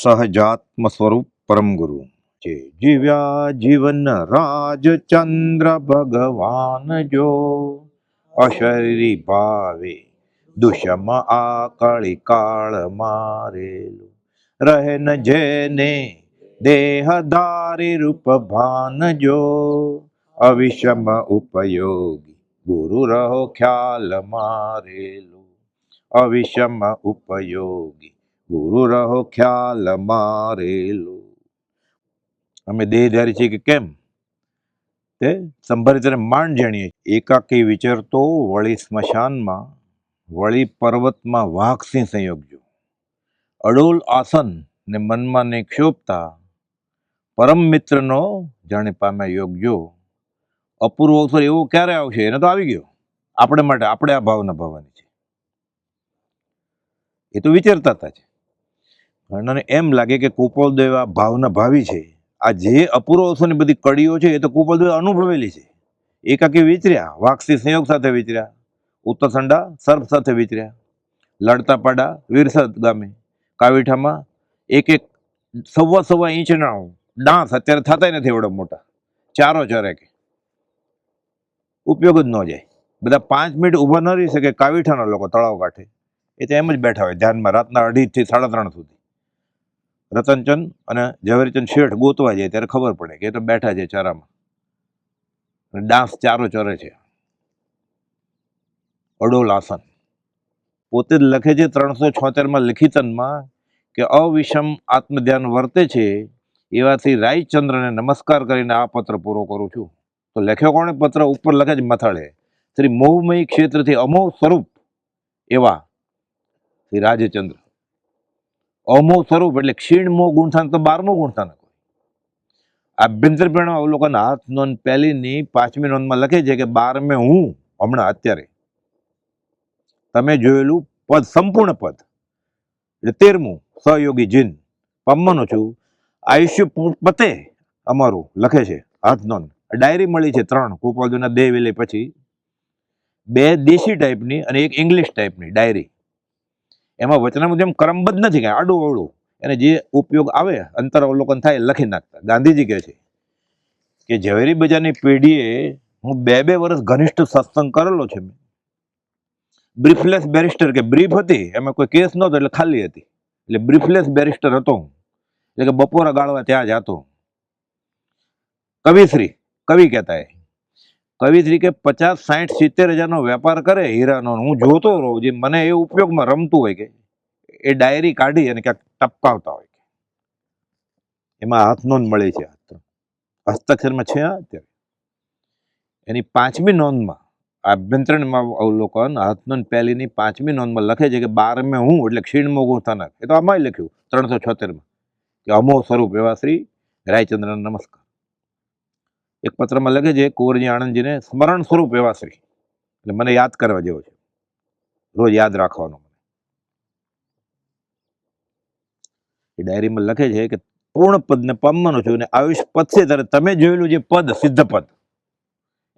સહજાત્મ સ્વરૂપ પરમ ગુરુ જે જીવ્યા જીવન રાજચંદ્ર ભગવાન જો અશરીરી ભાવે દુષમ આ કળી કાળ મારેલું રહે ન જેને દેહધારી રૂપ ભાન જો અવિષમ ઉપયોગી ગુરુ રહો ખ્યાલ મારેલું અવિષમ ઉપયોગી ગુરુ રહો ખ્યાલ મારેલું. અમે દેહધારી છીએ કે કેમ તે સંભરિતને માંડ જાણીએ. એકાકી વિચરતો વળી સ્મશાનમાં વળી પર્વતમાં વાઘસિંહ સંયોગજો અડોલ આસન ને મનમાં ને ક્ષોભતા પરમ મિત્રનો જાણે પામ્યા યોગજો. અપૂર્વ અવસર એવો ક્યારે આવશે? એને તો આવી ગયો. આપણે માટે આપણે આ ભાવના ભાવવાની છે. એ તો વિચારતા હતા છે. ઘણાને એમ લાગે કે કુપોલદેવ આ ભાવના ભાવી છે. આ જે અપૂર્વ અવસરની બધી કડીઓ છે એ તો કુપોલદેવ અનુભવેલી છે. એકાકી વિચર્યા, વાઘસિંહ સંયોગ સાથે વિચર્યા, ઉત્તરસંડા સર્પ સાથે વિચર્યા, લડતા પાડા વીરસદ ગામે, કાવીઠામાં એક સવા ઇંચના ડાંસ અત્યારે થતા નથી એવડો મોટા, ચારો ચરે કે ઉપયોગ જ ન જાય. બધા 5 મિનિટ ઊભા ન રહી શકે. કાવીઠાના લોકો તળાવ કાંઠે એ તો એમ જ બેઠા હોય ધ્યાનમાં, રાતના 2:30 થી 3:30 સુધી. રતનચંદ અને ઝવેરચંદ શેઠ ગોતવા જાય ત્યારે ખબર પડે કે એ તો બેઠા છે ચારામાં, ડાંસ ચારો ચરે છે. અડોલ આસન પોતે જ લખે છે 376માં લિખિતનમાં કે અવિષમ આત્મધ્યાન વર્તે છે એવાથી રાયચંદ્રને નમસ્કાર કરીને આ પત્ર પૂરો કરું છું. તો લખ્યો કોણે પત્ર? ઉપર લખે છે મથાળે, શ્રી મોહમયી ક્ષેત્રથી અમોહ સ્વરૂપ એવા શ્રી રાજચંદ્ર. અમોહ સ્વરૂપ એટલે ક્ષીણ મોહ ગુણસ્થાન તો 12મું ગુણસ્થાન. આભ્યંતર પ્રેરણા અવલોકન હાથ નોંધ પહેલીની 5મી નોંધમાં લખે છે કે 12મે હું હમણાં અત્યારે તમે જોયેલું પદ, સંપૂર્ણ પદ એટલે 13મું સહયોગી જીન પામવાનો છું. આયુષ્ય પતે અમારું લખે છે હાથ નોંધ. ડાયરી મળી છે 3 કુપોલદેવના દેહ વિલય પછી, 2 દેશી ટાઈપની અને 1 ઇંગ્લિશ ટાઈપની ડાયરી. એમાં વચનામાં જેમ ક્રમબદ્ધ નથી, કાંઈ આડું અવળું, એને જે ઉપયોગ આવે અંતર અવલોકન થાય લખી નાખતા. ગાંધીજી કહે છે કે ઝવેરી બજારની પેઢીએ હું 2 વર્ષ ઘનિષ્ઠ સત્સંગ કરેલો છે. બ્રીફલેસ બેરિસ્ટર કે બ્રીફ હતી, એમાં કોઈ કેસ નહોતો એટલે ખાલી હતી, એટલે બ્રીફલેસ બેરિસ્ટર હતો, એટલે કે બપોરા ગાળવા ત્યાં જ હતો. કવિશ્રી, કવિ કહેતા. કવિશ્રી કે 50, 60, 70 હજારનો વેપાર કરે હીરાનો, હું જોતો રહું, જે મને એ ઉપયોગમાં રમતું હોય કે એ ડાયરી કાઢી અને ક્યાંક ટપકાવતા હોય. એમાં હાથ નોંધ મળી છે, હસ્તાક્ષરમાં છે. અત્યારે એની 5મી નોંધમાં આભ્યંતરમાં અવલોકન હાથ નોંધ પહેલીની 5મી નોંધમાં લખે છે કે 12મે હું એટલે ક્ષીણ મોહ સ્થાનક. એ તો આમાં લખ્યું 376માં કે અમોહ સ્વરૂપ એવા શ્રી રાયચંદ્રને નમસ્કાર. એક પત્રમાં લખે છે કુંવરજી આણંદજીને સ્મરણ સ્વરૂપ એવા શ્રી, એટલે મને યાદ કરવા જેવો છે, રોજ યાદ રાખવાનો. એ ડાયરીમાં લખે છે કે પૂર્ણ પદને પામવાનો છું અને આયુષ પદશે ત્યારે તમે જોયેલું જે પદ, સિદ્ધ પદ,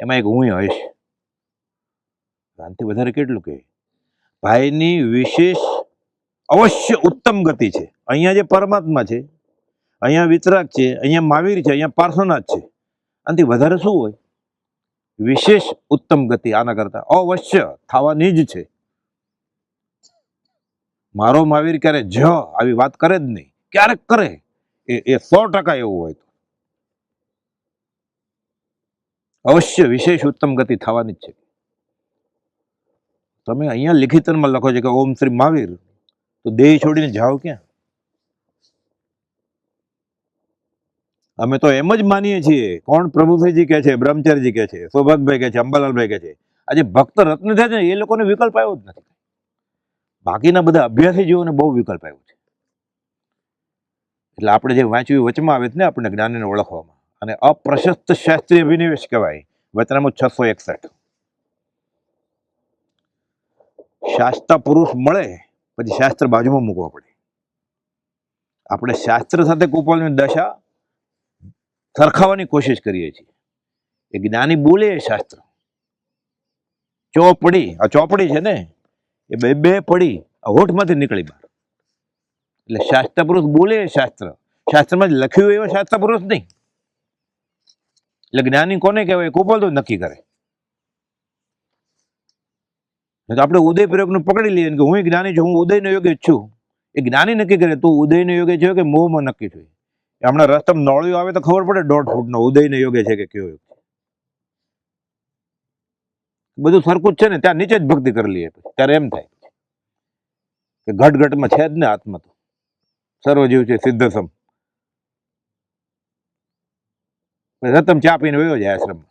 એમાં એક હું હઈશ. આનાથી વધારે કેટલું કહે? ભાઈની વિશેષ અવશ્ય ઉત્તમ ગતિ છે. અહીંયા જે પરમાત્મા છે, અહીંયા વિતરાગ છે, અહીંયા મહાવીર છે, અહીંયા પાર્શ્વનાથ છે. આનાથી વધારે શું હોય? વિશેષ ઉત્તમ ગતિ આના કરતા અવશ્ય થવાની જ છે. મારો મહાવીર ક્યારે જ આવી વાત કરે જ નહીં, ક્યારેક કરે એ 100% એવું હોય તો અવશ્ય વિશેષ ઉત્તમ ગતિ થવાની જ છે. તમે અહીંયા લિખિતમાં લખો છો કે ઓમ શ્રી મહાવીર, તો દેહ છોડીને જાઓ ક્યાં? અમે તો એમ જ માનીએ છીએ. કોણ? પ્રભુભાઈજી કહે છે, બ્રહ્મચારીજી કહે છે, સૌભાગભાઈ કહે છે, અંબાલાલભાઈ કહે છે. આજે ભક્ત રત્ન થયા છે ને, એ લોકોને વિકલ્પ આવ્યો જ નથી. બાકીના બધા અભ્યાસી જીવોને બહુ વિકલ્પ આવ્યો છે. એટલે આપણે જે વાંચ્યું વચમાં આવે છે ને, આપણે જ્ઞાનને ઓળખવામાં, અને અપ્રશસ્ત શાસ્ત્રીય અભિનિવેશ કહેવાય. વચનામૃત 661. શાસ્ત્ર પુરુષ મળે પછી શાસ્ત્ર બાજુમાં મૂકવા પડે. આપણે શાસ્ત્ર સાથે કુપોલની દશા સરખાવવાની કોશિશ કરીએ છીએ. એ જ્ઞાની બોલે શાસ્ત્ર, ચોપડી, આ ચોપડી છે ને, એ બે પડી હોઠમાંથી નીકળી બહાર. એટલે શાસ્ત્ર પુરુષ બોલે શાસ્ત્ર, શાસ્ત્રમાં જ લખ્યું એવો શાસ્ત્ર પુરુષ નહીં. એટલે જ્ઞાની કોને કહેવાય? કુપોલ તો નક્કી કરે. તો આપણે ઉદય પ્રયોગનું પકડી લઈએ કે હું જ્ઞાની છું, હું ઉદયનો યોગ્ય છું. એ જ્ઞાની નક્કી કરે તું ઉદયનો યોગ્ય છે કે મોહમાં નક્કી છે. હમણાં રસ્તામાં નોળિયું આવે તો ખબર પડે 1.5 ફૂટનો ઉદયનો યોગ્ય છે કે કયો યોગ. બધું સરખું જ છે ને, ત્યાં નીચે જ ભક્તિ કરી લઈએ ત્યારે એમ થાય કે ઘટઘટમાં છે જ ને આત્મા તો સર્વજીવ છે સિદ્ધસમ. રતમ ચા પીને વયો જાય આશ્રમમાં.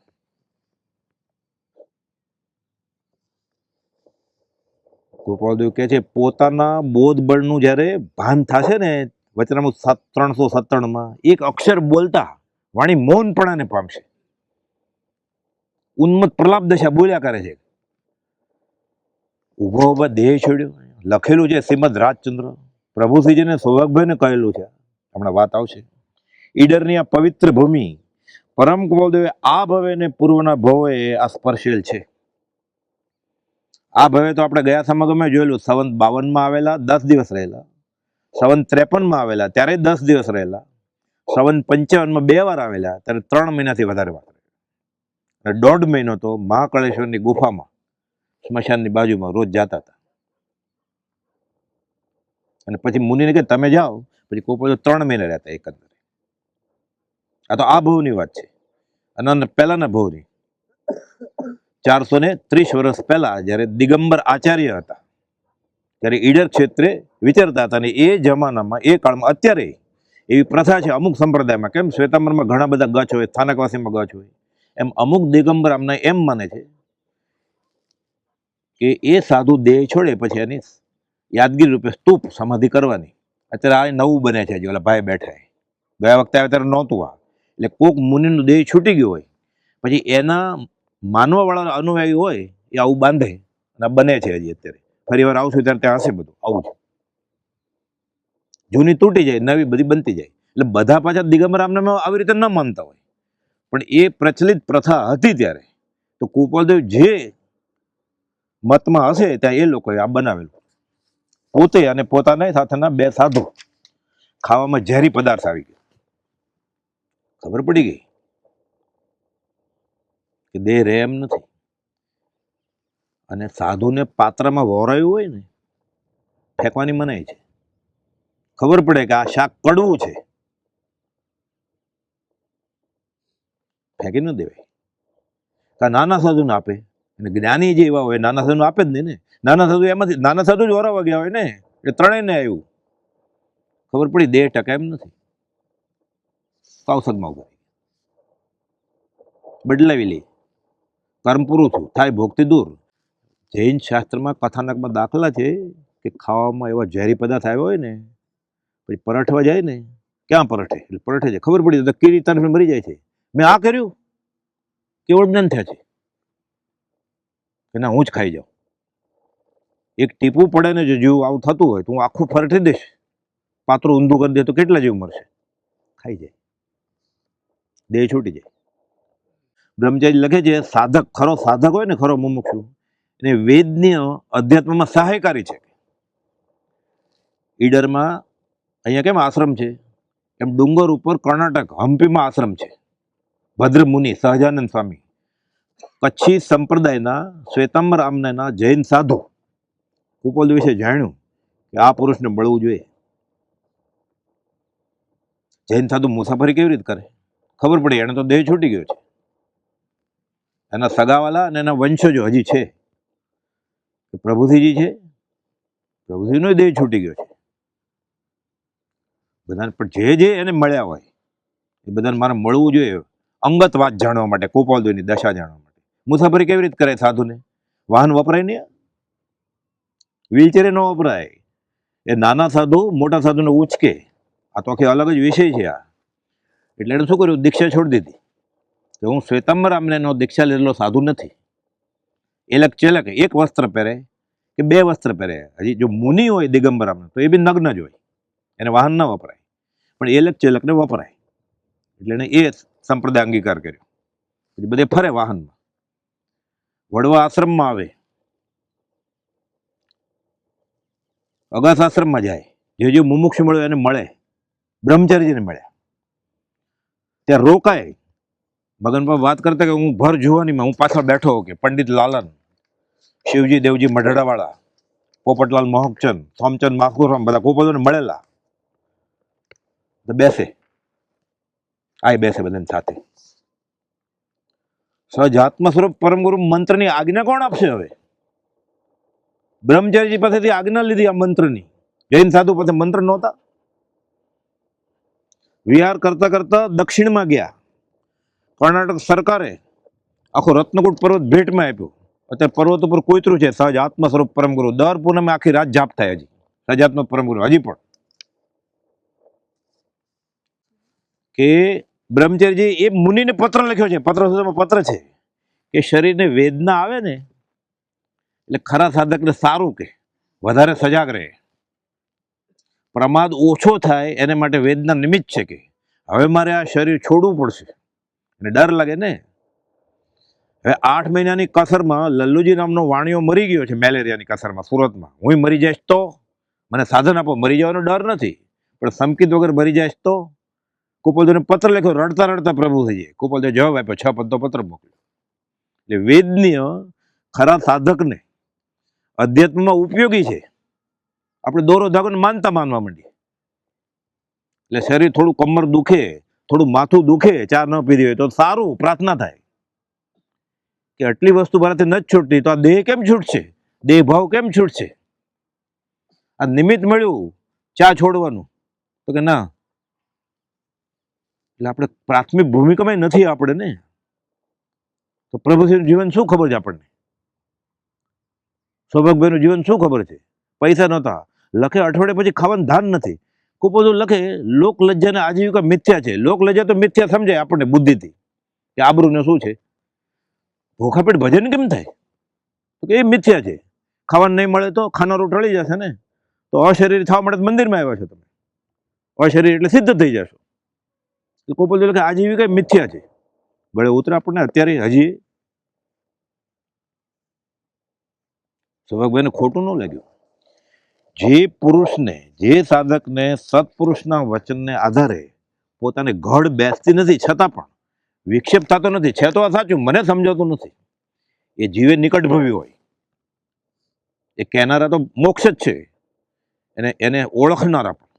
ગોપાલદેવ કહે છે પોતાના બોધ બળનું જ્યારે ભાન થશે ને, વચનામૃત 357 એક અક્ષર બોલતા વાણી મૌનપણાને પામશે. ઉન્મત્ત પ્રલાપ દશા બોલ્યા કરે છે. ઉભો ઉભા દેહ છોડ્યો લખેલું છે શ્રીમદ રાજચંદ્ર પ્રભુશ્રીજીને સૌભાગભાઈને કહેલું છે. હમણાં વાત આવશે. ઈડરની આ પવિત્ર ભૂમિ પરમ ગોપાલદેવે આ ભવે ને પૂર્વના ભવે આ સ્પર્શેલ છે. આ ભવે તો આપણે ગયા સમાગમે જોયેલું. સંવંત 52 આવેલા 10 દિવસ રહેલા, સંવંત 53 આવેલા ત્યારે 10 દિવસ રહેલા, સંવંત 55 2 વાર આવેલા ત્યારે 3 મહિનાથી વધારે વાત રહી. 1.5 મહિનો તો મહાકાળેશ્વરની ગુફામાં સ્મશાનની બાજુમાં રોજ જતા હતા. અને પછી મુનિને કે તમે જાઓ, પછી કોઈ 3 મહિના રહેતા એકંદરે. આ તો આ ભવની વાત છે. અને પહેલાના ભવની 430 વર્ષ પહેલા જ્યારે દિગંબર આચાર્ય હતા ત્યારે ઈડર ક્ષેત્રે વિચરતા હતા. અને એ જમાનામાં એ કાળમાં અત્યારે એવી પ્રથા છે અમુક સંપ્રદાયમાં, કેમ શ્વેતાંબરમાં ઘણા બધા ગચ હોય, સ્થાનકવાસીમાં ગચ હોય, એમ અમુક દિગંબર આમને એમ માને છે કે એ સાધુ દેહ છોડે પછી એની યાદગીરી રૂપે સ્તૂપ સમાધિ કરવાની. અત્યારે આ નવું બને છે. ઓલા ભાઈ બેઠા ગયા વખતે આવે ત્યારે નહોતું આ. એટલે કોક મુનિનો દેહ છૂટી ગયો હોય પછી એના માનવા વાળા અનુયાયી હોય એ આવું બાંધે અને બને છે. હજી અત્યારે ફરી વાર આવશું ત્યારે ત્યાં હશે બધું આવું છે. જૂની તૂટી જાય, નવી બધી બનતી જાય. એટલે બધા પાછા દિગંબર આમને આવી રીતે ન માનતા હોય, પણ એ પ્રચલિત પ્રથા હતી ત્યારે. તો કુપાલદેવ જે મતમાં હશે ત્યાં એ લોકોએ આ બનાવેલું. પોતે અને પોતાના સાથેના 2 સાધુ ખાવામાં ઝેરી પદાર્થ આવી ગયો. ખબર પડી ગઈ કે દેહ રહે એમ નથી. અને સાધુને પાત્રમાં વહોરાયું હોય ને ફેંકવાની મનાઈ છે. ખબર પડે કે આ શાક કડવું છે, ફેંકી ન દેવાય. નાના સાધુને આપે. અને જ્ઞાની જે એવા હોય નાના સાધુને આપે જ નહીં ને. નાના સાધુ એમાંથી નાના સાધુ જ વરાવા ગયા હોય ને, એ ત્રણેયને આવ્યું. ખબર પડી દેહ ટકા એમ નથી. સાવસદમાં ઉભા બદલાવી લે. કર્મ પૂરું થયું, થાય ભોગથી દૂર. જૈન શાસ્ત્રમાં કથાનકમાં દાખલા છે કે ખાવામાં એવા ઝેરી પદાર્થ આવ્યો હોય ને પછી પરઠવા જાય ને, ક્યાં પરઠે? એટલે પરઠે છે. ખબર પડી તો કીડી તરફ મરી જાય છે. મેં આ કર્યું, કેવળ જ્ઞાન થયા છે કે ના હું જ ખાઈ જાઉં. એક ટીપું પડે ને જો જીવ આવું થતું હોય તો હું આખું ફરઠી દઈશ. પાત્રો ઊંધું કરી દે તો કેટલા જીવ મરશે? ખાઈ જાય, દેહ છૂટી જાય. બ્રહ્મચારી લખે છે સાધક, ખરો સાધક હોય ને, ખરો મુમુક્ષુ, એને વેદની અધ્યાત્મમાં સહાયકારી છે. ઈડરમાં અહીંયા કેમ આશ્રમ છે, એમ ડુંગર ઉપર કર્ણાટક હમ્પીમાં આશ્રમ છે. ભદ્ર મુનિ સહજાનંદ સ્વામી કચ્છી સંપ્રદાયના શ્વેતાંબર આમના જૈન સાધુ કુપોલદેવ વિશે જાણ્યું કે આ પુરુષને મળવું જોઈએ. જૈન સાધુ મુસાફરી કેવી રીતે કરે? ખબર પડી એને તો દેહ છૂટી ગયો છે. એના સગાવાલા અને એના વંશજો હજી છે. પ્રભુજીજી છે, પ્રભુજીનો દેહ છૂટી ગયો છે. બધાને પણ જે એને મળ્યા હોય એ બધાને મારે મળવું જોઈએ અંગત વાત જાણવા માટે, કુપાલદેવની દશા જાણવા માટે. મુસાફરી કેવી રીતે કરે સાધુને? વાહન વપરાય નહીં, વ્હીલચેર ન વપરાય. એ નાના સાધુ મોટા સાધુને ઉચકે. આ તો આખી અલગ જ વિષય છે આ. એટલે એને શું કર્યું? દીક્ષા છોડી દીધી કે હું શ્વેતાંબર આમનેનો દીક્ષા લીધેલો સાધુ નથી. એલક ચેલક એક વસ્ત્ર પહેરે કે 2 વસ્ત્ર પહેરે. હજી જો મુનિ હોય દિગંબર આમને તો એ બી નગ્ન જ હોય, એને વાહન ન વપરાય. પણ એલક ચેલકને વપરાય. એટલે એને એ સંપ્રદાય અંગીકાર કર્યો. પછી બધે ફરે વાહનમાં. વડવા આશ્રમમાં આવે, અગાસ આશ્રમમાં જાય, જે મુમુક્ષુ મળ્યો એને મળે, બ્રહ્મચારીજીને મળ્યા. ત્યાં રોકાય. ભગવાન બાપા વાત કરતા કે હું ભર જુવાનીમાં હું પાછળ બેઠો કે પંડિત લાલન, શિવજી દેવજી મઢડાવાળા, પોપટલાલ મોહકચંદ, સોમચંદ માખુરામ, બધા ગોપાલોને મળેલા. તો બેસે, આ બેસે બધાની સાથે. સહજાત્મ સ્વરૂપ પરમ ગુરુ મંત્રની આજ્ઞા કોણ આપશે? હવે બ્રહ્મચારીજી પાસેથી આજ્ઞા લીધી આ મંત્રની. જૈન સાધુ પાસે મંત્ર નહોતા. વિહાર કરતા કરતા દક્ષિણમાં ગયા. કર્ણાટક સરકારે આખો રત્નકૂટ પર્વત ભેટમાં આપ્યો. અત્યારે પર્વત ઉપર કોઈતરું છે સહજ આત્મ સ્વરૂપ પરમ ગુરુ. દર પૂનમે આખી રાત જાપ થાય. હજી સહજાત્મ પરમ ગુરુ હજી પણ કે બ્રહ્મચારીજી એ મુનિને પત્ર લખ્યો છે. પત્ર છે કે શરીરને વેદના આવે ને એટલે ખરા સાધકને સારું કે વધારે સજાગ રહે, પ્રમાદ ઓછો થાય એને માટે વેદના નિમિત્ત છે કે હવે મારે આ શરીર છોડવું પડશે. અને ડર લાગે ને. હવે 8 મહિનાની કસરમાં લલ્લુજી નામનો વાણિયો મરી ગયો છે મેલેરિયાની કસરમાં સુરતમાં. હું મરી જઈશ તો મને સાધન આપો. મરી જવાનો ડર નથી, પણ સંકિત વગર મરી જઈશ તો. કુપોલદેવને પત્ર લખ્યો, રડતા રડતા પ્રભુ થઈ જાય. કુપોલદેવ જવાબ આપ્યો, 6 પદનો પત્ર મોકલ્યો. એટલે વેદનીય ખરા સાધકને અધ્યાત્મમાં ઉપયોગી છે. આપણે દોરો ધાગોને માનતા માનવા માંડીએ. એટલે શરીર થોડું કમર દુખે, થોડું માથું દુખે, ચા ન પીધી હોય તો સારું, પ્રાર્થના થાય કે આટલી વસ્તુ મારાથી નથી છૂટતી તો આ દેહ કેમ છૂટશે? દેહ ભાવ કેમ છૂટશે? આ નિમિત્ત મળ્યું ચા છોડવાનું તો કે ના. એટલે આપણે પ્રાથમિક ભૂમિકામાં નથી આપણે ને. તો પ્રભુજીનું જીવન શું ખબર છે આપણને? સૌભાગભાઈનું જીવન શું ખબર છે? પૈસા નહોતા, લખે અઠવાડિયે પછી ખાવાનું ધાન નથી. કુપોલદેવ લખે લોક લજ્જા ને આજીવિકા મિથ્યા છે. લોક લજ્જા તો મિથ્યા સમજાય આપણને બુદ્ધિથી કે આબરૂને શું છે. ભૂખા પેટ ભજન કેમ થાય? તો કે એ મિથ્યા છે. ખાવાનું નહીં મળે તો ખાનારું ટળી જશે ને. તો અશરીર થવા માટે મંદિરમાં આવ્યા છો તમે. અશરીર એટલે સિદ્ધ થઈ જશો. કુપોલદેવ લખે આજીવિકા મિથ્યા છે. ગળે ઉતરે આપણને અત્યારે હજી. સૌભાગભાઈને ખોટું ન લાગ્યું. જે પુરુષને, જે સાધકને સત્પુરુષના વચનને આધારે પોતાને ઘડ બેસતી નથી, છતાં પણ વિક્ષેપ થતો નથી. છે તો આ સાચું, મને સમજાતું નથી. એ જીવે નિકટભવી હોય, એ કહેનારા તો મોક્ષ જ છે, એને ઓળખનારા પણ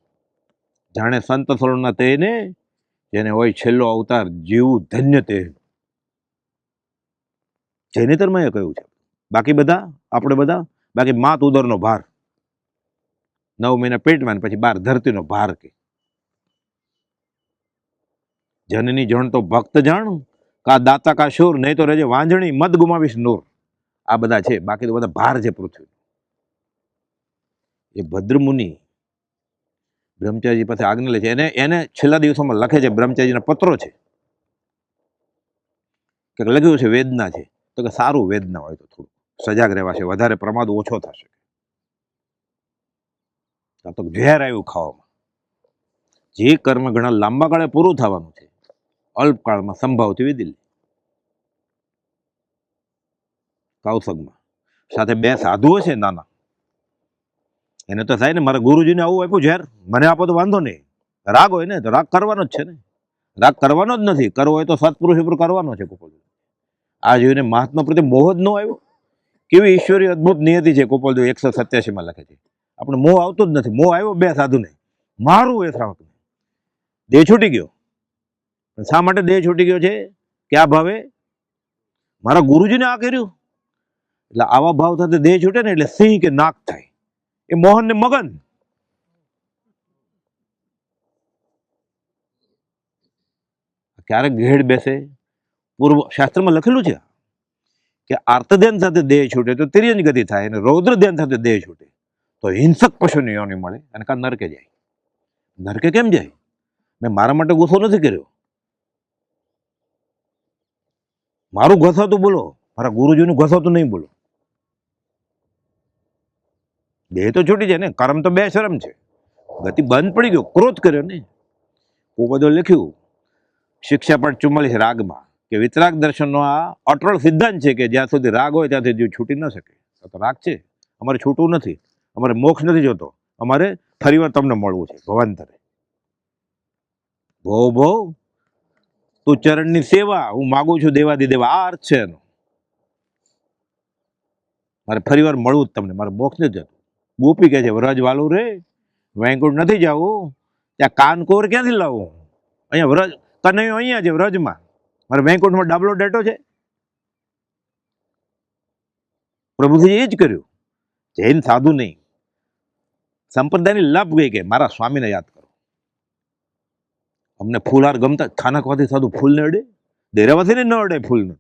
જાણે સંત સરોના તેને જેને હોય છેલ્લો અવતાર જીવું ધન્ય તે. જૈનેતરમાં એ કહ્યું છે. બાકી બધા આપણે બધા બાકી માત ઉદરનો ભાર, 9 મહિના પેટમાં પછી 12 ધરતીનો ભાર કે જનની જણ તો ભક્ત જાણ કા દાતા કા શૂર, નહીં તો રહેજે વાંજણી મત ગુમાવીશ નૂર. આ બધા છે, બાકી તો બધા ભાર છે પૃથ્વી. એ ભદ્રમુનિ બ્રહ્મચારીજી પાસે આજ્ઞા લે છે. એને છેલ્લા દિવસોમાં લખે છે, બ્રહ્મચારીજીના પત્રો છે કે લખ્યું છે વેદના છે. તો કે સારું, વેદના હોય તો થોડું સજાગ રહેવાશે, વધારે પ્રમાદ ઓછો થશે. આ તો ઝેર આવ્યું ખાવામાં. જે કર્મ ઘણા લાંબા ગાળે પૂરું થવાનું છે, અલ્પકાળમાં સંભાવથી વિધિ લે. કૌશગમાં સાથે 2 સાધુઓ છે નાના. એને તો થાય ને મારા ગુરુજીને આવું આપ્યું ઝેર, મને આપો તો વાંધો નહીં. રાગ હોય ને તો રાગ કરવાનો જ છે ને. રાગ કરવાનો જ નથી, કરવો હોય તો સત્પુરુષ ઉપર કરવાનો છે. કુપોલદેવ આ જોઈને મહાત્મા પ્રત્યે મોહ જ ન આવ્યો. કેવી ઈશ્વરીય અદભુત નિયતિ છે. કુપોલદેવ 187માં લખે છે. આપણે મોહ આવતો જ નથી. મોહ આવ્યો 2 સાધુને, મારું એ શ્રાવકને. દેહ છૂટી ગયો. શા માટે દેહ છૂટી ગયો છે? કે આ ભાવે મારા ગુરુજીને આ કર્યું. એટલે આવા ભાવ સાથે દેહ છૂટે ને એટલે સિંહ કે નાક થાય. એ મોહન ને મગન. ક્યારેક ઘેડ બેસે. પૂર્વ શાસ્ત્રમાં લખેલું છે કે આર્ત ધ્યાન સાથે દેહ છૂટે તો તિર્યંજ ગતિ થાય, અને રૌદ્ર ધ્યાન સાથે દેહ છૂટે તો હિંસક પશુની યોનિ મળે અને કા નરકે જાય. નરકે કેમ જાય? મેં મારા માટે ગુસ્સો નથી કર્યો. મારું ઘસાતું બોલો, મારા ગુરુજીનું ઘસાતું નહીં બોલો. દેહ તો છૂટી જાય ને. કર્મ તો 2 શરમ છે. ગતિ બંધ પડી ગયો, ક્રોધ કર્યો ને. કુપોલદેવ લખ્યું શિક્ષાપાઠ 44 રાગમાં કે વિતરાગ દર્શનનો આ અટળ સિદ્ધાંત છે કે જ્યાં સુધી રાગ હોય ત્યાં સુધી છૂટી ન શકે. તો રાગ છે, અમારે છૂટવું નથી, અમારે મોક્ષ નથી જોતો, અમારે ફરીવાર તમને મળવું છે ભવાંતરે. ભો ભો તું ચરણની સેવા હું માગું છું દેવાદી દેવા, આ અર્થ છે એનો. મારે ફરીવાર મળવું જ તમને, મારે મોક્ષ નથી જતું. ગોપી કહે છે વ્રજ વાલું રે, વૈકુંઠ નથી જવું, ત્યાં કાનકોર ક્યાંથી લાવું? અહીંયા વ્રજ કનૈયો અહીંયા છે વ્રજમાં, મારે વૈકુંઠમાં ડાબલો ડેટો છે. પ્રભુજી એ જ કર્યું. જૈન સાધુ નહીં, સંપ્રદાયની લાભ ગઈ કે મારા સ્વામીને યાદ કરો. અમને ફૂલહાર ગમતા, ખાનાખવાથી સાધુ ફૂલ ને અડે, દેરાવાથી ન અડે ફૂલ ને.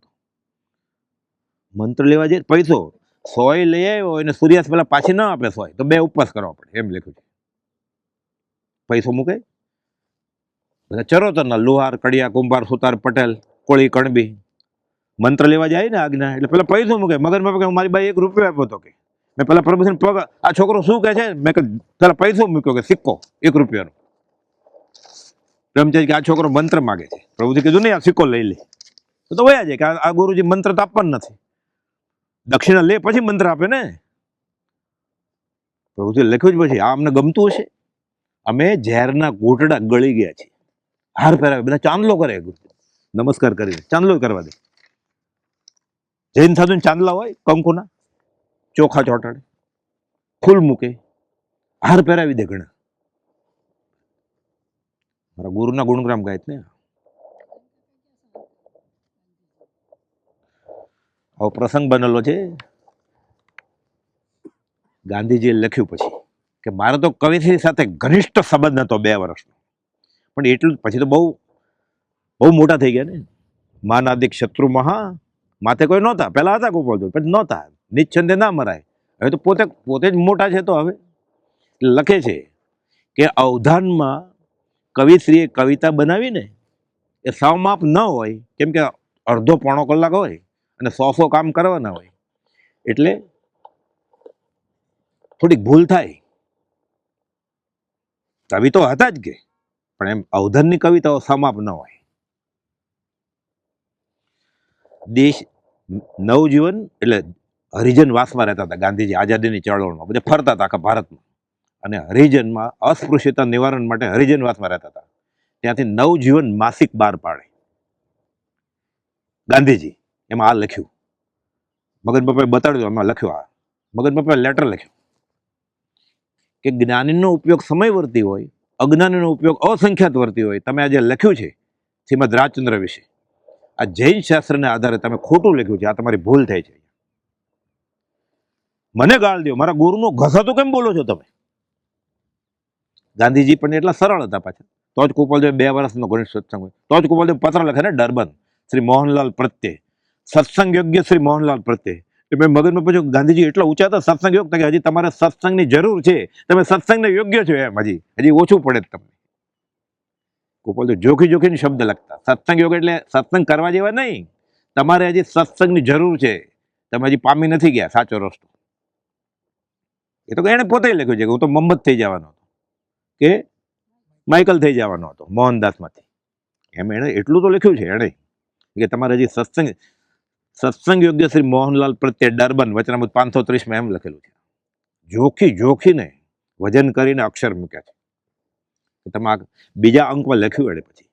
મંત્ર લેવા જઈએ પૈસો 100 લઈ આવ્યો અને સૂર્યાસ્ત પેલા પાછી ના આપે 100 તો 2 ઉપવાસ કરવા પડે, એમ લખ્યું છે. પૈસો મૂકે બધા ચરોતરના લુહાર, કડિયા, કુંભાર, સુતાર, પટેલ, કોળી, કણબી મંત્ર લેવા જાય ને આજ્ઞા એટલે પેલા પૈસો મૂકે. મગનમાં કે મારી બાઈ 1 રૂપિયો આપ્યો હતો કે મેં પેલા પ્રભુજીને પગ, આ છોકરો શું કહે છે? મેં પેલા પૈસો મૂક્યો કે સિક્કો 1 રૂપિયાનો. બ્રહ્મચારી કે આ છોકરો મંત્ર માગે છે. પ્રભુજી કીધું નહીં, આ સિક્કો લઈ લે. તો વયા જાય કે આ ગુરુજી મંત્ર તો આપવાનું નથી, દક્ષિણા લે પછી મંત્ર આપે ને. પ્રભુજી લખ્યું જ પછી આ અમને ગમતું હશે. અમે ઝેરના ઘૂંટડા ગળી ગયા છીએ. હાર પહેરાવે, બધા ચાંદલો કરે, નમસ્કાર કરીને ચાંદલો કરવા દે. જૈન સાધુ ચાંદલા હોય કંકુના, ચોખા ચોટાડે, ફૂલ મૂકે, હાર પહેરાવી દે ઘણા. મારા ગુરુના ગુણગ્રામ ગાય ને. આવો પ્રસંગ બનેલો છે. ગાંધીજીએ લખ્યું પછી કે મારે તો કવિશ્રી સાથે ઘનિષ્ઠ સંબંધ હતો 2 વર્ષનો, પણ એટલું પછી તો બહુ મોટા થઈ ગયા ને. માનાદિક શત્રુ મહા, માથે કોઈ નહોતા. પહેલા હતા ગોપાલ, પછી નહોતા. નિચ્છંદે ના મરાય. હવે તો પોતે જ મોટા છે. તો હવે લખે છે કે અવધાનમાં કવિશ્રીએ કવિતા બનાવીને એ સાવમાપ ન હોય, કેમ કે અડધો પોણો કલાક હોય અને 100 કામ કરવાના હોય, એટલે થોડીક ભૂલ થાય. કવિ તો હતા જ કે, પણ એમ અવધાનની કવિતાઓ સમાપ ન હોય. દેશ નવજીવન એટલે હરિજન વાસમાં રહેતા હતા ગાંધીજી. આઝાદીની ચળવળમાં બધે ફરતા હતા આખા ભારતમાં, અને હરિજનમાં અસ્પૃશ્યતા નિવારણ માટે હરિજન વાસમાં રહેતા હતા. ત્યાંથી નવજીવન માસિક બહાર પાડે ગાંધીજી. એમાં આ લખ્યું, મગન પપ્પાએ બતાડ્યું, એમાં લખ્યું, આ મગન પપ્પાએ લેટર લખ્યું કે જ્ઞાનીનો ઉપયોગ સમયવર્તી હોય, અજ્ઞાનીનો ઉપયોગ અસંખ્યાત વર્તી હોય. તમે આજે લખ્યું છે શ્રીમદ રાજચંદ્ર વિશે, આ જૈન શાસ્ત્રને આધારે તમે ખોટું લખ્યું છે. આ તમારી ભૂલ થઈ છે. મને ગાળ દો, મારા ગુરુનો ઘસાતું કેમ બોલો છો તમે? ગાંધીજી પણ એટલા સરળ હતા પાછા. તો જ ગોપાલદેવ 2 વર્ષનો ઘનિષ્ઠ સત્સંગ હોય. તો જ ગોપાલદેવ પત્ર લખે ને ડરબન શ્રી મોહનલાલ પ્રત્યે, સત્સંગ યોગ્ય શ્રી મોહનલાલ પ્રત્યે. મેં મગજમાં પૂછ્યું ગાંધીજી એટલા ઊંચા હતા સત્સંગ યોગ, કે હજી તમારે સત્સંગની જરૂર છે, તમે સત્સંગને યોગ્ય છો એમ, હજી ઓછું પડે તમને. ગોપાલદેવ જોખીને શબ્દ લખતા. સત્સંગ યોગ એટલે સત્સંગ કરવા જેવા નહીં, તમારે હજી સત્સંગની જરૂર છે, તમે હજી પામી નથી ગયા સાચો રસ્તો. એ તો એને પોતે લખ્યું છે કે હું તો મોહમ્મદ થઈ જવાનો હતો, કે માઇકલ થઈ જવાનો હતો મોહનદાસમાંથી. એમ એણે એટલું તો લખ્યું છે એણે કે તમારે હજી સત્સંગ યોગ્ય શ્રી મોહનલાલ પ્રત્યે ડરબન વચનામૃત 530 એમ લખેલું છે. જોખીને વજન કરીને અક્ષર મૂક્યા છે. તમે આ બીજા અંકમાં લખ્યું એણે પછી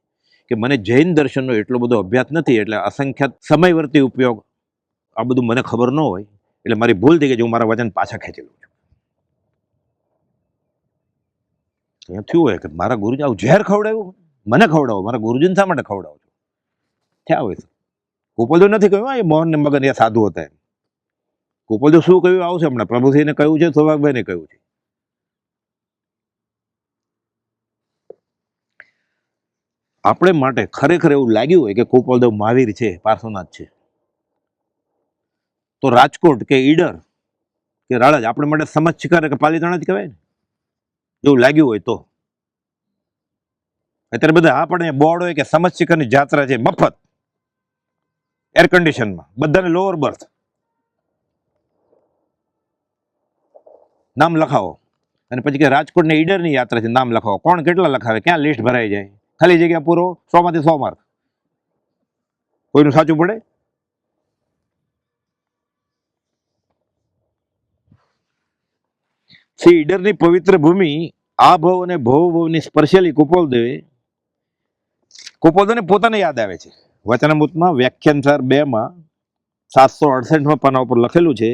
કે મને જૈન દર્શનનો એટલો બધો અભ્યાસ નથી, એટલે અસંખ્યાત સમયવર્તી ઉપયોગ આ બધું મને ખબર ન હોય, એટલે મારી ભૂલ થઈ ગઈ. હું મારા વચન પાછા ખેંચી લઉં છું. થયું હોય કે મારા ગુરુજી આવું ઝેર ખવડાવ્યું, મને ખવડાવો, મારા ગુરુજીને શા માટે ખવડાવો છો? થયા હોય. ગોપાલદેવ નથી કહ્યું એ મોહન ને મગન એ સાધુ હતા એમ. ગોપાલદેવ શું કહ્યું આવશે હમણાં. પ્રભુસિંહને કહ્યું છે, સૌભાગભાઈને કહ્યું છે. આપણે માટે ખરેખર એવું લાગ્યું હોય કે ગોપાલદેવ મહાવીર છે, પાર્શ્વનાથ છે, તો રાજકોટ કે ઈડર કે રાળજ આપણે માટે સમજ શિકાર કે પાલીતાણા જ કહેવાય ને, એવું લાગ્યું હોય તો. અત્યારે બધા આપણે બોર્ડ હોય કે સમજ શિખરની જાત્રા છે, મફત એર કન્ડિશનમાં, બધાને લોઅર બર્થ, નામ લખાવો. અને પછી કે રાજકોટ ને ઈડરની યાત્રા છે, નામ લખાવો. કોણ કેટલા લખાવે, ક્યાં લિસ્ટ ભરાઈ જાય, ખાલી જગ્યા પૂરો, 100 માંથી 100 માર્ક. કોઈનું સાચું પડે? શ્રી ઈડરની પવિત્ર ભૂમિ આ ભવ અને ભવની સ્પર્શેલી કુપોલદેવને પોતાને યાદ આવે છે. વચનામૃતમાં વ્યાખ્યાન 2 768 પાના ઉપર લખેલું છે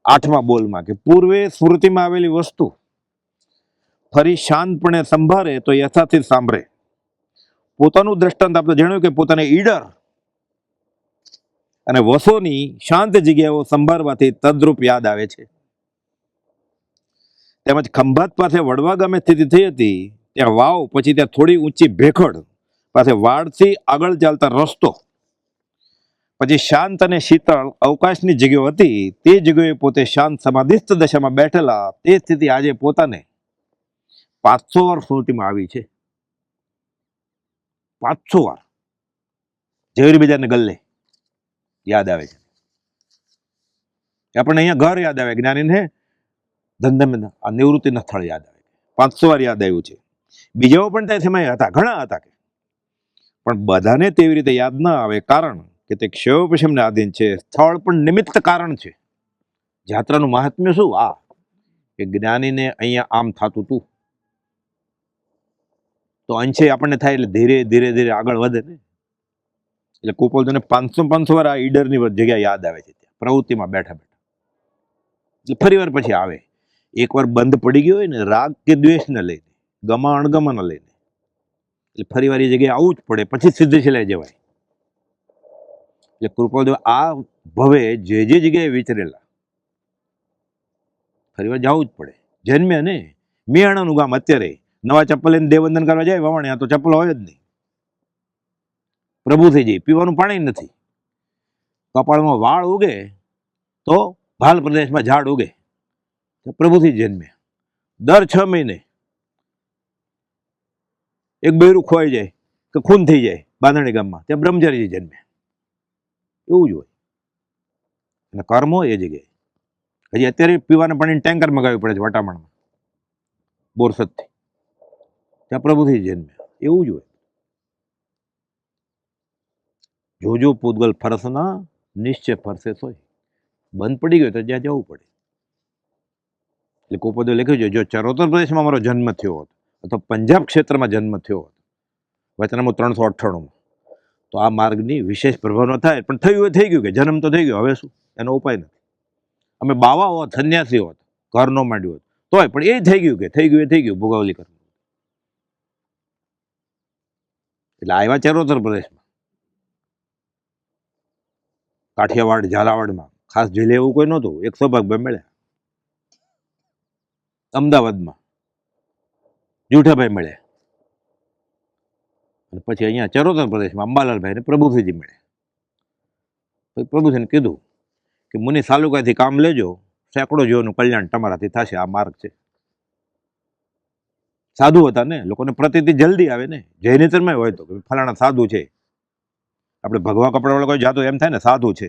8મા બોલમાં કે પૂર્વે સ્મૃતિમાં આવેલી વસ્તુ ફરી શાંતપણે સંભાળે તો યથાથી સાંભળે. પોતાનું દ્રષ્ટાંત આપણે જાણ્યું કે પોતાને ઈડર અને વસોની શાંત જગ્યાઓ સંભાળવાથી તદ્રુપ યાદ આવે છે. તેમજ ખંભાત પાસે વડવા ગામે સ્થિતિ થઈ હતી ત્યાં વાવ, પછી ત્યાં થોડી ઊંચી ભેખડ પાસે વાડથી આગળ ચાલતા રસ્તો, પછી શાંત અને શીતળ અવકાશની જગ્યાઓ હતી. તે જગ્યાએ પોતે શાંત સમાધિસ્થ દશામાં બેઠેલા તે સ્થિતિ આજે પોતાને 500 વાર સ્મૃતિમાં આવી છે. 500 વાર ઝેરી બજારને ગલ્લે યાદ આવે છે. આપણને અહીંયા ઘર યાદ આવે, જ્ઞાનીને ધંધા આ નિવૃત્તિના સ્થળ યાદ આવે. 500 વાર યાદ આવ્યું છે. બીજાઓ પણ ત્યાં સમય હતા, ઘણા હતા, પણ બધાને તેવી રીતે યાદ ના આવે, કારણ કે તે ક્ષયોપશમને આધીન છે. સ્થળ પણ નિમિત્ત કારણ છે. જાત્રાનું મહાત્મ્ય શું? આ કે જ્ઞાનીને અહીંયા આમ થતું હતું તો અંશે આપણને થાય, એટલે ધીરે ધીરે ધીરે આગળ વધે ને. એટલે કુપોલદેવને 500 વાર આ ઈડરની જગ્યા યાદ આવે છે, પ્રવૃત્તિમાં બેઠા બેઠા. એટલે ફરી વાર પછી આવે. એકવાર બંધ પડી ગયો હોય ને, રાગ કે દ્વેષને લઈને, ગમા અણગમાને લઈને, એટલે ફરી વાર એ જગ્યાએ આવવું જ પડે, પછી સિદ્ધ છેલ્લે જવાય. એટલે કૃપાલદેવ આ ભવે જે જગ્યાએ વિચરેલા ફરી વાર જવું જ પડે. જન્મ્યા ને મિયાણાનું ગામ, અત્યારે નવા ચપ્પલ લઈને દેવવંદન કરવા જાય વવાણિયા તો ચપ્પલ હોય જ નહીં, પ્રભુ થઈ જાય. પીવાનું પાણી નથી. કપાળમાં વાળ ઉગે તો ભાલ પ્રદેશમાં ઝાડ ઉગે, પ્રભુથી જન્મ્યા. દર 6 મહિને એક બૈરું ખોવાઈ જાય કે ખૂન થઈ જાય બાંધણી ગામમાં, ત્યાં બ્રહ્મચારીજી જન્મ્યા. એવું જ હોય. અને કર્મ હોય એ જગ્યાએ. હજી અત્યારે પીવાના પાણીની ટેન્કર મગાવવી પડે છે વટામણમાં, બોરસદથી. ત્યાં પ્રભુથી જન્મ્યા. એવું જ હોય. જોજો પૂતગલ ફરસના નિશ્ચય ફરસે સોય. બંધ પડી ગયો તો જ્યાં જવું પડે. એટલે કુપોલદેવ લખ્યું છે, જો ચરોતર પ્રદેશમાં મારો જન્મ થયો હોત અથવા પંજાબ ક્ષેત્રમાં જન્મ થયો હોત, વચનામૃત 398, તો આ માર્ગની વિશેષ પ્રભાવ ન થાય. પણ થયું એ થઈ ગયું, કે જન્મ તો થઈ ગયો, હવે શું? એનો ઉપાય નથી. અમે બાવા હોત, સંન્યાસી હોત, ઘર ન માંડ્યું હોત તોય, પણ એ થઈ ગયું, કે થઈ ગયું એ થઈ ગયું, ભોગાવલી કર્મ. એટલે આવ્યા ચરોતર પ્રદેશમાં, કાઠિયાવાડ, ઝાલાવાડમાં ખાસ જઈ એવું કોઈ નહોતું. એક સૌભાગભાઈ મળ્યા અમદાવાદમાં, જુઠાભાઈ મળ્યા, અને પછી અહીંયા ચરોતર પ્રદેશમાં અંબાલાલભાઈને પ્રભુસિંહજી મળ્યા. પછી પ્રભુસિંહને કીધું કે મુનિ સાલુકાથી કામ લેજો, સેંકડો જીવોનું કલ્યાણ તમારાથી થશે. આ માર્ગ છે. સાધુ હતા ને, લોકોને પ્રતિતિ જલ્દી આવે ને. જૈનિતરમાં હોય તો કે ફલાણા સાધુ છે, આપણે ભગવા કપડાવાળા કોઈ જાતો એમ થાય ને સાધુ છે.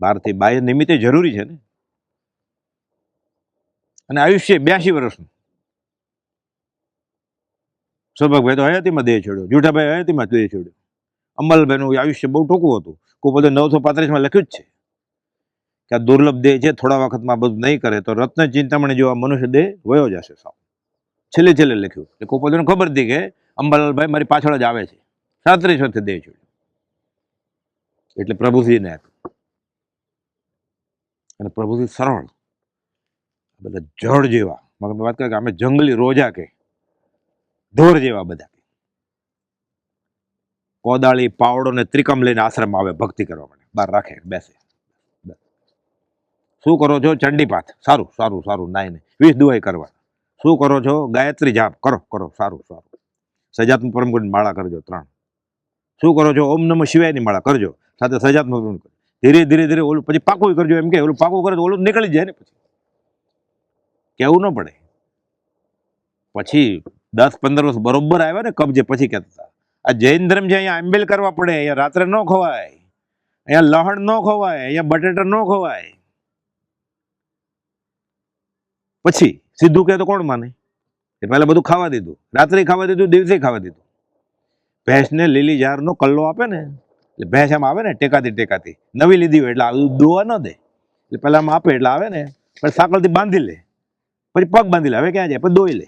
બહારથી બાહ્ય નિમિત્તે જરૂરી છે ને. અને આયુષ્ય 82 વર્ષનું. સૌભાગભાઈ તો હયાતીમાં દેહ છોડ્યો, જુઠાભાઈ હયાતીમાં દેહ છોડ્યો. અંબાલાલભાઈનું આયુષ્ય બહુ ટૂંકું હતું. કુપોલદેવ 935 લખ્યું જ છે કે આ દુર્લભ દેહ છે, થોડા વખતમાં બધું નહીં કરે તો રત્ન ચિંતામણી જેવા મનુષ્ય દેહ વયો જશે સાવ. છેલ્લે લખ્યું. એટલે કુપોલદેવને ખબર હતી કે અંબાલાલભાઈ મારી પાછળ જ આવે છે. 37 વર્ષે દેહ છોડ્યો. એટલે પ્રભુસિંહને આપ્યું. અને પ્રભુસિંહ સરળ, બધા જળ જેવા, મગર વાત કરે કે અમે જંગલી રોજા કે ઢોર જેવા બધા, કોદાળી, પાવડો ને ત્રિકમ લઈને આશ્રમ આવે ભક્તિ કરવા માટે, બહાર રાખે, બેસે. શું કરો છો? ચંડીપાઠ. સારું સારું સારું. નાઈને 20 દુહાઈ કરવા. શું કરો છો? ગાયત્રી જાપ. કરો સારું સારું. સજાત્મ પરમગુણ માળા કરજો 3. શું કરો છો? ઓમ નમઃ શિવાયની માળા કરજો, સાથે સજાત્મ પરમગુણ. ધીરે ધીરે ધીરે ઓલું પછી પાકું કરજો, એમ કે ઓલું પાકું કરે તો ઓલું નીકળી જાય ને. પછી કેવું ન પડે. પછી 10-15 વર્ષ બરોબર આવ્યા ને કબજે, પછી કહેતા આ જૈન ધર્મ છે, અહીંયા આંબેલ કરવા પડે, અહીંયા રાત્રે ન ખવાય, અહીંયા લહણ ન ખવાય, અહીંયા બટેટા ન ખવાય. પછી સીધું કહે તો કોણ માને? એ પહેલા બધું ખાવા દીધું, રાત્રે ખાવા દીધું, દિવસે ખાવા દીધું. ભેંસને લીલી ઝારનો કલ્લો આપે ને, એટલે ભેંસ આમ આવે ને ટેકાતી, નવી લીધી હોય એટલે દોવા ન દે, એટલે પહેલા આમ આપે એટલે આવે ને, પછી સાંકળથી બાંધી લે, પછી પગ બાંધી લે, હવે ક્યાં જાય, પછી દોઈ લે.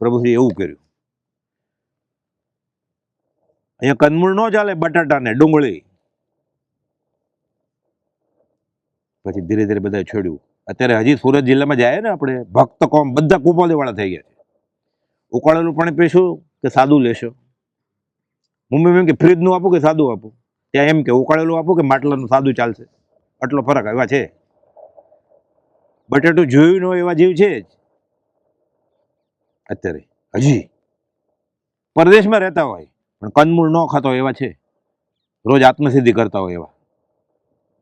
પ્રભુશ્રી એવું કર્યું. અહીંયા કંદમૂળ ન ચાલે, બટાટા ને ડુંગળી. પછી ધીરે ધીરે બધા છોડ્યું. અત્યારે હજી સુરત જિલ્લામાં જાય ને આપણે, ભક્ત કોમ બધા કુપોલી વાળા થઈ ગયા છે. ઉકાળેલું પાણી પીશું કે સાદું લેશો? મુંબઈમાં એમ કે ફ્રીજનું આપું કે સાદું આપું, ત્યાં એમ કે ઉકાળેલું આપું કે માટલાનું સાદું ચાલશે. આટલો ફરક એવા છે. બટાટું જોયું ન હોય એવા જીવ છે જ અત્યારે. હજી પરદેશમાં રહેતા હોય પણ કંદમૂળ ન ખાતા હોય એવા છે, રોજ આત્મસિદ્ધિ કરતા હોય એવા,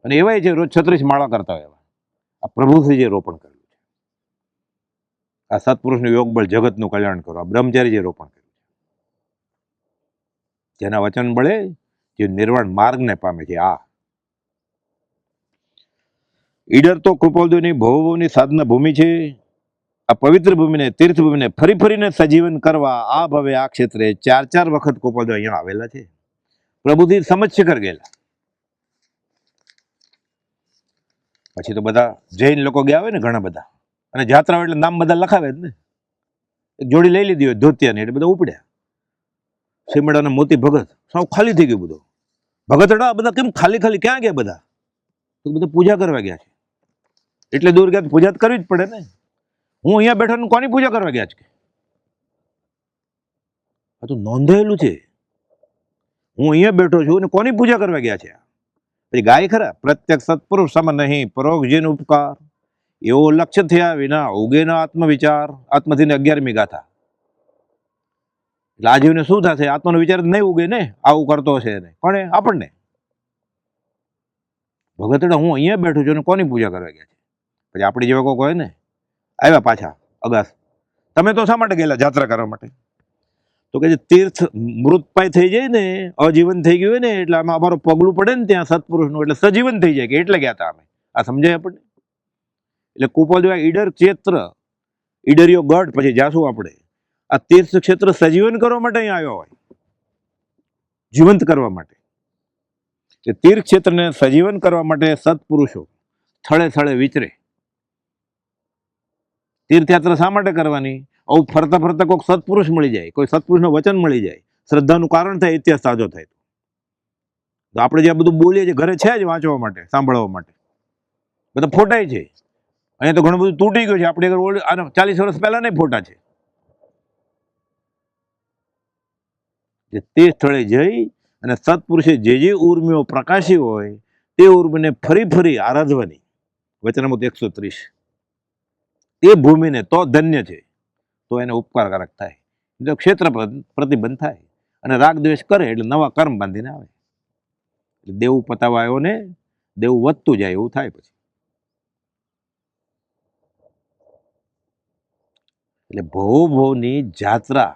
અને એવાય છે રોજ 36 માળા કરતા હોય એવા. આ પ્રભુશ્રી જે રોપણ કર્યું છે, આ સત્પુરુષનું યોગ બળ જગતનું કલ્યાણ કરો, આ બ્રહ્મચારી જે રોપણ કર્યું છે, જેના વચન બળે જે નિર્વાણ માર્ગને પામે છે. આ ઈડર તો કૃપાલદેવની ભવભવની સાધના ભૂમિ છે. આ પવિત્ર ભૂમિને, તીર્થ ભૂમિને ફરી ફરીને સજીવન કરવા આ ભવે આ ક્ષેત્રે 4 વખત કૃપાલદેવ અહીંયા આવેલા છે. પ્રભુથી સમજ શિખર ગયેલા. પછી તો બધા જૈન લોકો ગયા હોય ને ઘણા બધા, અને જાત્રા એટલે નામ બધા લખાવે જ ને. એક જોડી લઈ લીધી હોય ધોતિયાની, એટલે બધા ઉપડ્યા. શિમડા અને મોતી ભગત સાવ ખાલી થઈ ગયું બધું. ભગતડા બધા કેમ ખાલી ખાલી ક્યાં ગયા બધા? તો બધા પૂજા કરવા ગયા છે. એટલે દૂર ગયા પૂજા જ કરવી જ પડે ને. હું અહીંયા બેઠા કોની પૂજા કરવા ગયા છે? આ તો નોંધાયેલું છે. હું અહીંયા બેઠો છું અને કોની પૂજા કરવા ગયા છે? પછી ગાય ખરા, પ્રત્યક્ષ સત્પુરુષ સમ નહીં, પરોક્ષ જેનો ઉપકાર, એવો લક્ષ્ય થયા વિના ઉગે ન આત્મવિચાર. આત્મથી 11મી ગાથા. એટલે આ જીવને શું થશે? આત્માનો વિચાર જ નહીં ઉગે ને, આવું કરતો હશે એને. કોને? આપણને. ભગતડા હું અહીંયા બેઠું છું અને કોની પૂજા કરવા ગયા છે? પછી આપણી જેવા કોઈ હોય ને, આવ્યા પાછા અગાસ, તમે તો શા માટે ગયેલા જાત્રા કરવા માટે? તો કે જે તીર્થ મૃતપાય થઈ જાય ને, અજીવન થઈ ગયું હોય ને, એટલે આમાં અમારું પગલું પડે ને ત્યાં સત્પુરુષનું, એટલે સજીવન થઈ જાય કે એટલે ગયા હતા અમે. આ સમજાય આપણને? એટલે કુપોલદેવ ઈડર ક્ષેત્ર, ઈડરિયો ગઢ, પછી જાશું આપણે. આ તીર્થ ક્ષેત્ર સજીવન કરવા માટે અહીંયા આવ્યા હોય, જીવંત કરવા માટે. તીર્થ ક્ષેત્રને સજીવન કરવા માટે સત્પુરુષો સ્થળે સ્થળે વિચરે. તીર્થયાત્રા શા માટે કરવાની? આવું ફરતા ફરતા કોઈક સત્પુરુષ મળી જાય, કોઈ સત્પુરુષનું વચન મળી જાય, શ્રદ્ધાનું કારણ થાય, ઇતિહાસ તાજો થાય. તો આપણે જે બધું બોલીએ છીએ ઘરે છે જ વાંચવા માટે, સાંભળવા માટે, બધા ફોટાય છે. અહીંયા તો ઘણું બધું તૂટી ગયું છે. આપણે 40 વર્ષ પહેલા નહીં ફોટા છે. તે સ્થળે જઈ અને સત્પુરુષે જે ઉર્મિઓ પ્રકાશી હોય તે ઉર્મિને ફરી ફરી આરાધવાની. વચનામૃત 130. એ ભૂમિને તો ધન્ય છે, તો એને ઉપકારકારક થાય, એટલે ક્ષેત્ર પ્રતિબંધ થાય, અને રાગ દ્વેષ કરે એટલે નવા કર્મ બાંધીને આવે. એટલે દેવું પતાવા આવ્યો ને દેવું વધતું જાય એવું થાય પછી. એટલે ભવની જાત્રા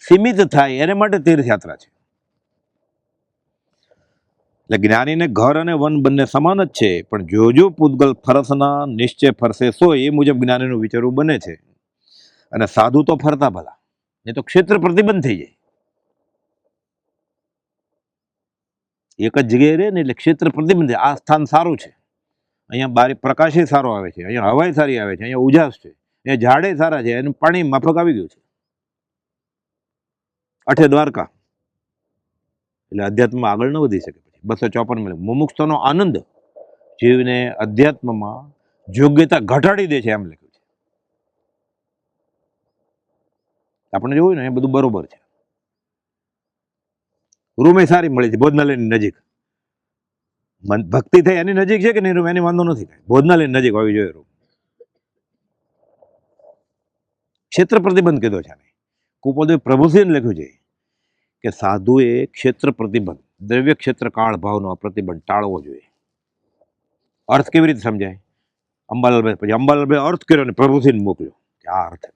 સીમિત થાય એને માટે તીર્થયાત્રા છે. એટલે જ્ઞાનીને ઘર અને વન બંને સમાન જ છે, પણ જો પૂતગલ ફરસના નિશ્ચય ફરશે સો, એ મુજબ જ્ઞાનીનું વિચારવું બને છે. અને સાધુ તો ફરતા ભલા, એ તો ક્ષેત્ર પ્રતિબંધ થઈ જાય. એક જ જગ્યાએ રહે ને એટલે ક્ષેત્ર પ્રતિબંધ. આ સ્થાન સારું છે, અહીંયા બારી પ્રકાશ સારો આવે છે, અહીંયા હવાઈ સારી આવે છે, અહીંયા ઉજાસ છે, અહીંયા ઝાડે સારા છે, એનું પાણી માફક આવી ગયું છે. અઠે દ્વારકા. એટલે અધ્યાત્મમાં આગળ ન વધી શકે. 254 મુમુક્ષનો આનંદ જીવને અધ્યાત્મમાં યોગ્યતા ઘટાડી દે છે, એમ લખ્યું છે. આપણે જોયું ને એ બધું બરોબર છે. રૂમે સારી મળી છે, ભોજનાલયની નજીક. ભક્તિ થઈ એની નજીક છે કે નહીં રૂમ, એની વાંધો નથી. ભોજનાલયની નજીક હોવી જોઈએ રૂમ. ક્ષેત્ર પ્રતિબંધ કીધો છે. કુપોલદેવ પ્રભુશ્રીને લખ્યું છે કે સાધુએ ક્ષેત્ર પ્રતિબંધ, દ્રવ્ય ક્ષેત્ર કાળ ભાવનો પ્રતિબંધ ટાળવો જોઈએ. અર્થ કેવી રીતે સમજાય? અંબાલાલભાઈ, પછી અંબાલાલભાઈ અર્થ કર્યો ને પ્રભુશ્રીને મોકલ્યો કે આ અર્થ.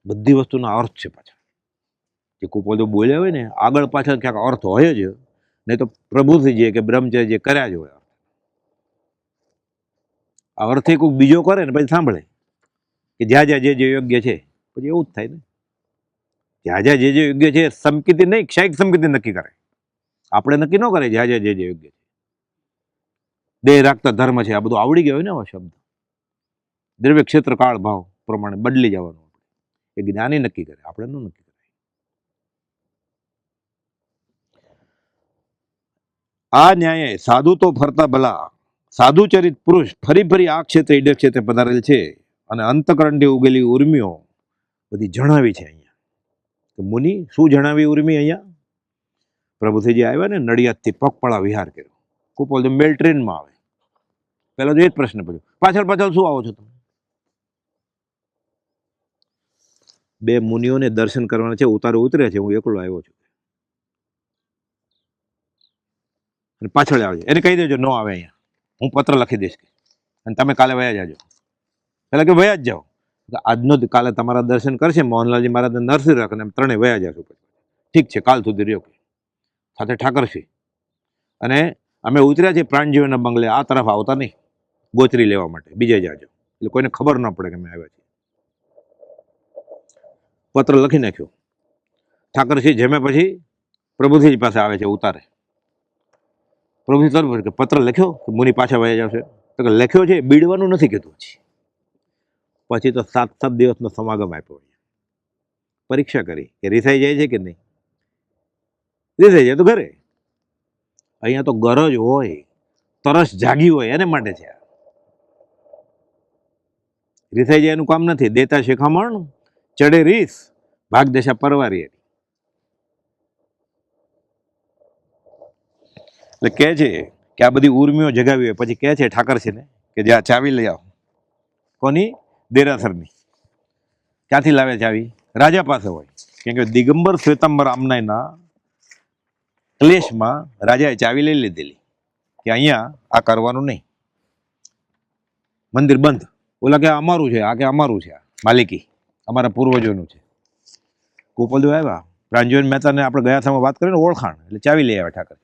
બધી વસ્તુના અર્થ છે પાછા. જે કુપોલદેવ બોલ્યા હોય ને આગળ પાછળ ક્યાંક અર્થ હોય જ, નહીં તો પ્રભુશ્રીજીએ કે બ્રહ્મચારી જે કર્યા જ હોય. આ અર્થ કોઈક બીજો કરે ને પછી સાંભળે કે જ્યાં જ્યાં જે યોગ્ય છે, પછી એવું જ થાય ને. જ્યાં જ્યાં જે યોગ્ય છે, સંકિતિ નહીં, ક્ષયિક સંકિતિ નક્કી કરે. આપણે નક્કી ન કરે જ્યાં જ્યાં જે યોગ્ય છે. દેહ રાખતા ધર્મ છે, આ બધું આવડી ગયો હોય ને આવા શબ્દ. દ્રવ્ય ક્ષેત્ર કાળ ભાવ પ્રમાણે બદલી જવાનું એ જ્ઞાની નક્કી કરે, આપણે ન નક્કી કરે. આ ન્યાયે સાધુ તો ફરતા ભલા, સાધુ ચરિત પુરુષ ફરી ફરી આ ક્ષેત્રે ઈડર ક્ષેત્રે પધારેલ છે અને અંતકરણથી ઉગેલી ઉર્મિઓ બધી જણાવી છે અહીંયા. તો મુનિ શું જણાવી ઉર્મી અહીંયા? પ્રભુથીજી આવ્યા ને નડિયાદથી પગપાળા વિહાર કર્યો. કુપોલ તો મેલ ટ્રેનમાં આવે. પહેલા તો એ જ પ્રશ્ન પૂછ્યો, પાછળ પાછળ શું આવો છો તમે? બે મુનિઓને દર્શન કરવાના છે, ઉતારે ઉતરે છે, હું એકલો આવ્યો છું. અને પાછળ આવજો, એને કહી દેજો ન આવે અહીંયા, હું પત્ર લખી દઈશ અને તમે કાલે વયા જાજો. પેલા કે વયા જ જાઓ, આજનો કાલે તમારા દર્શન કરશે મોહનલાલજી મહારાજ નરસિંહ રાખ અને ત્રણેય વયા જશો. ઠીક છે, કાલ સુધી રહ્યો સાથે ઠાકરસિંહ. અને અમે ઉતર્યા છીએ પ્રાણજીવનના બંગલે, આ તરફ આવતા નહીં ગોચરી લેવા માટે, બીજે જાજો, એટલે કોઈને ખબર ન પડે કે અમે આવ્યા છીએ. પત્ર લખી નાખ્યો. ઠાકરસિંહ જેમે પછી પ્રભુજી પાસે આવે છે ઉતારે. પ્રભુજી તરફ કે પત્ર લખ્યો કે મુનિ પાછા વયા જશે? તો કે લખ્યો છે, બીડવાનું નથી કીધું. પછી તો 7 દિવસનો સમાગમ આપ્યો. પરીક્ષા કરી કે રીસાઈ જાય છે કે નહીં. રીસાઈ જાય તો ઘરે. અહીંયા તો ગરજ હોય, તરસ જાગી હોય એને માટે છે. રીસાઈ જાય એનું કામ નથી. દેતા શિખામણ ચડે રીસ, ભાગ દેશા પરવારી. એટલે કહે છે કે આ બધી ઉર્મિઓ જગાવી હોય. પછી કહે છે ઠાકરસિંહને કે જ્યાં ચાવી લઈ આવો. કોની? દેરાસરની. ક્યાંથી લાવે ચાવી? રાજા પાસે હોય. કેમ કે દિગંબર શ્વેતાંબર આમનાયના ક્લેશમાં રાજાએ ચાવી લઈ લીધેલી કે અહીંયા આ કરવાનું નહીં, મંદિર બંધ. ઓલા કે અમારું છે, આ કે અમારું છે, માલિકી અમારા પૂર્વજોનું છે. ગોપાલદેવ આવ્યા, પ્રાંજોન મહેતાને આપણે ગયા સમય વાત કરીને ઓળખાણ, એટલે ચાવી લઈ આવ્યા ઠાકર.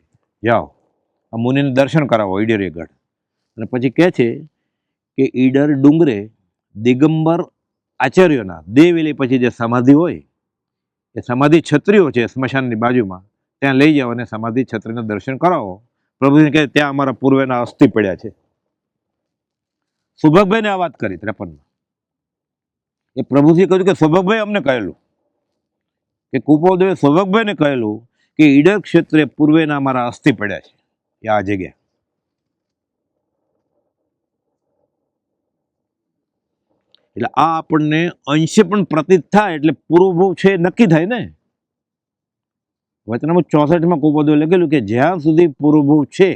જાઓ આ મુનિને દર્શન કરાવો ઈડરે ગઢ. અને પછી કહે છે કે ઈડર ડુંગરે દિગંબર આચાર્યોના દેવેલી પછી જે સમાધિ હોય એ સમાધિ છત્રીઓ છે સ્મશાનની બાજુમાં, ત્યાં લઈ જાઓ અને સમાધિ છત્રીના દર્શન કરાવો. પ્રભુજી કહે ત્યાં અમારા પૂર્વેના અસ્થિ પડ્યા છે. સૌભાગભાઈને આ વાત કરી 53માં. એ પ્રભુજી કહ્યું કે સૌભાગભાઈ અમને કહેલું કે કુપોદેવે સૌભાગભાઈને કહેલું કે ઈડર ક્ષેત્રે પૂર્વેના અમારા અસ્થિ પડ્યા છે એ આ જગ્યા. એટલે આ આપણને અંશે પણ પ્રતીત થાય, એટલે પૂર્વભૂ છે નક્કી થાય ને. વચનામૃત 64માં કુપોદેવે લખેલું કે જ્યાં સુધી પૂર્વભૂ છે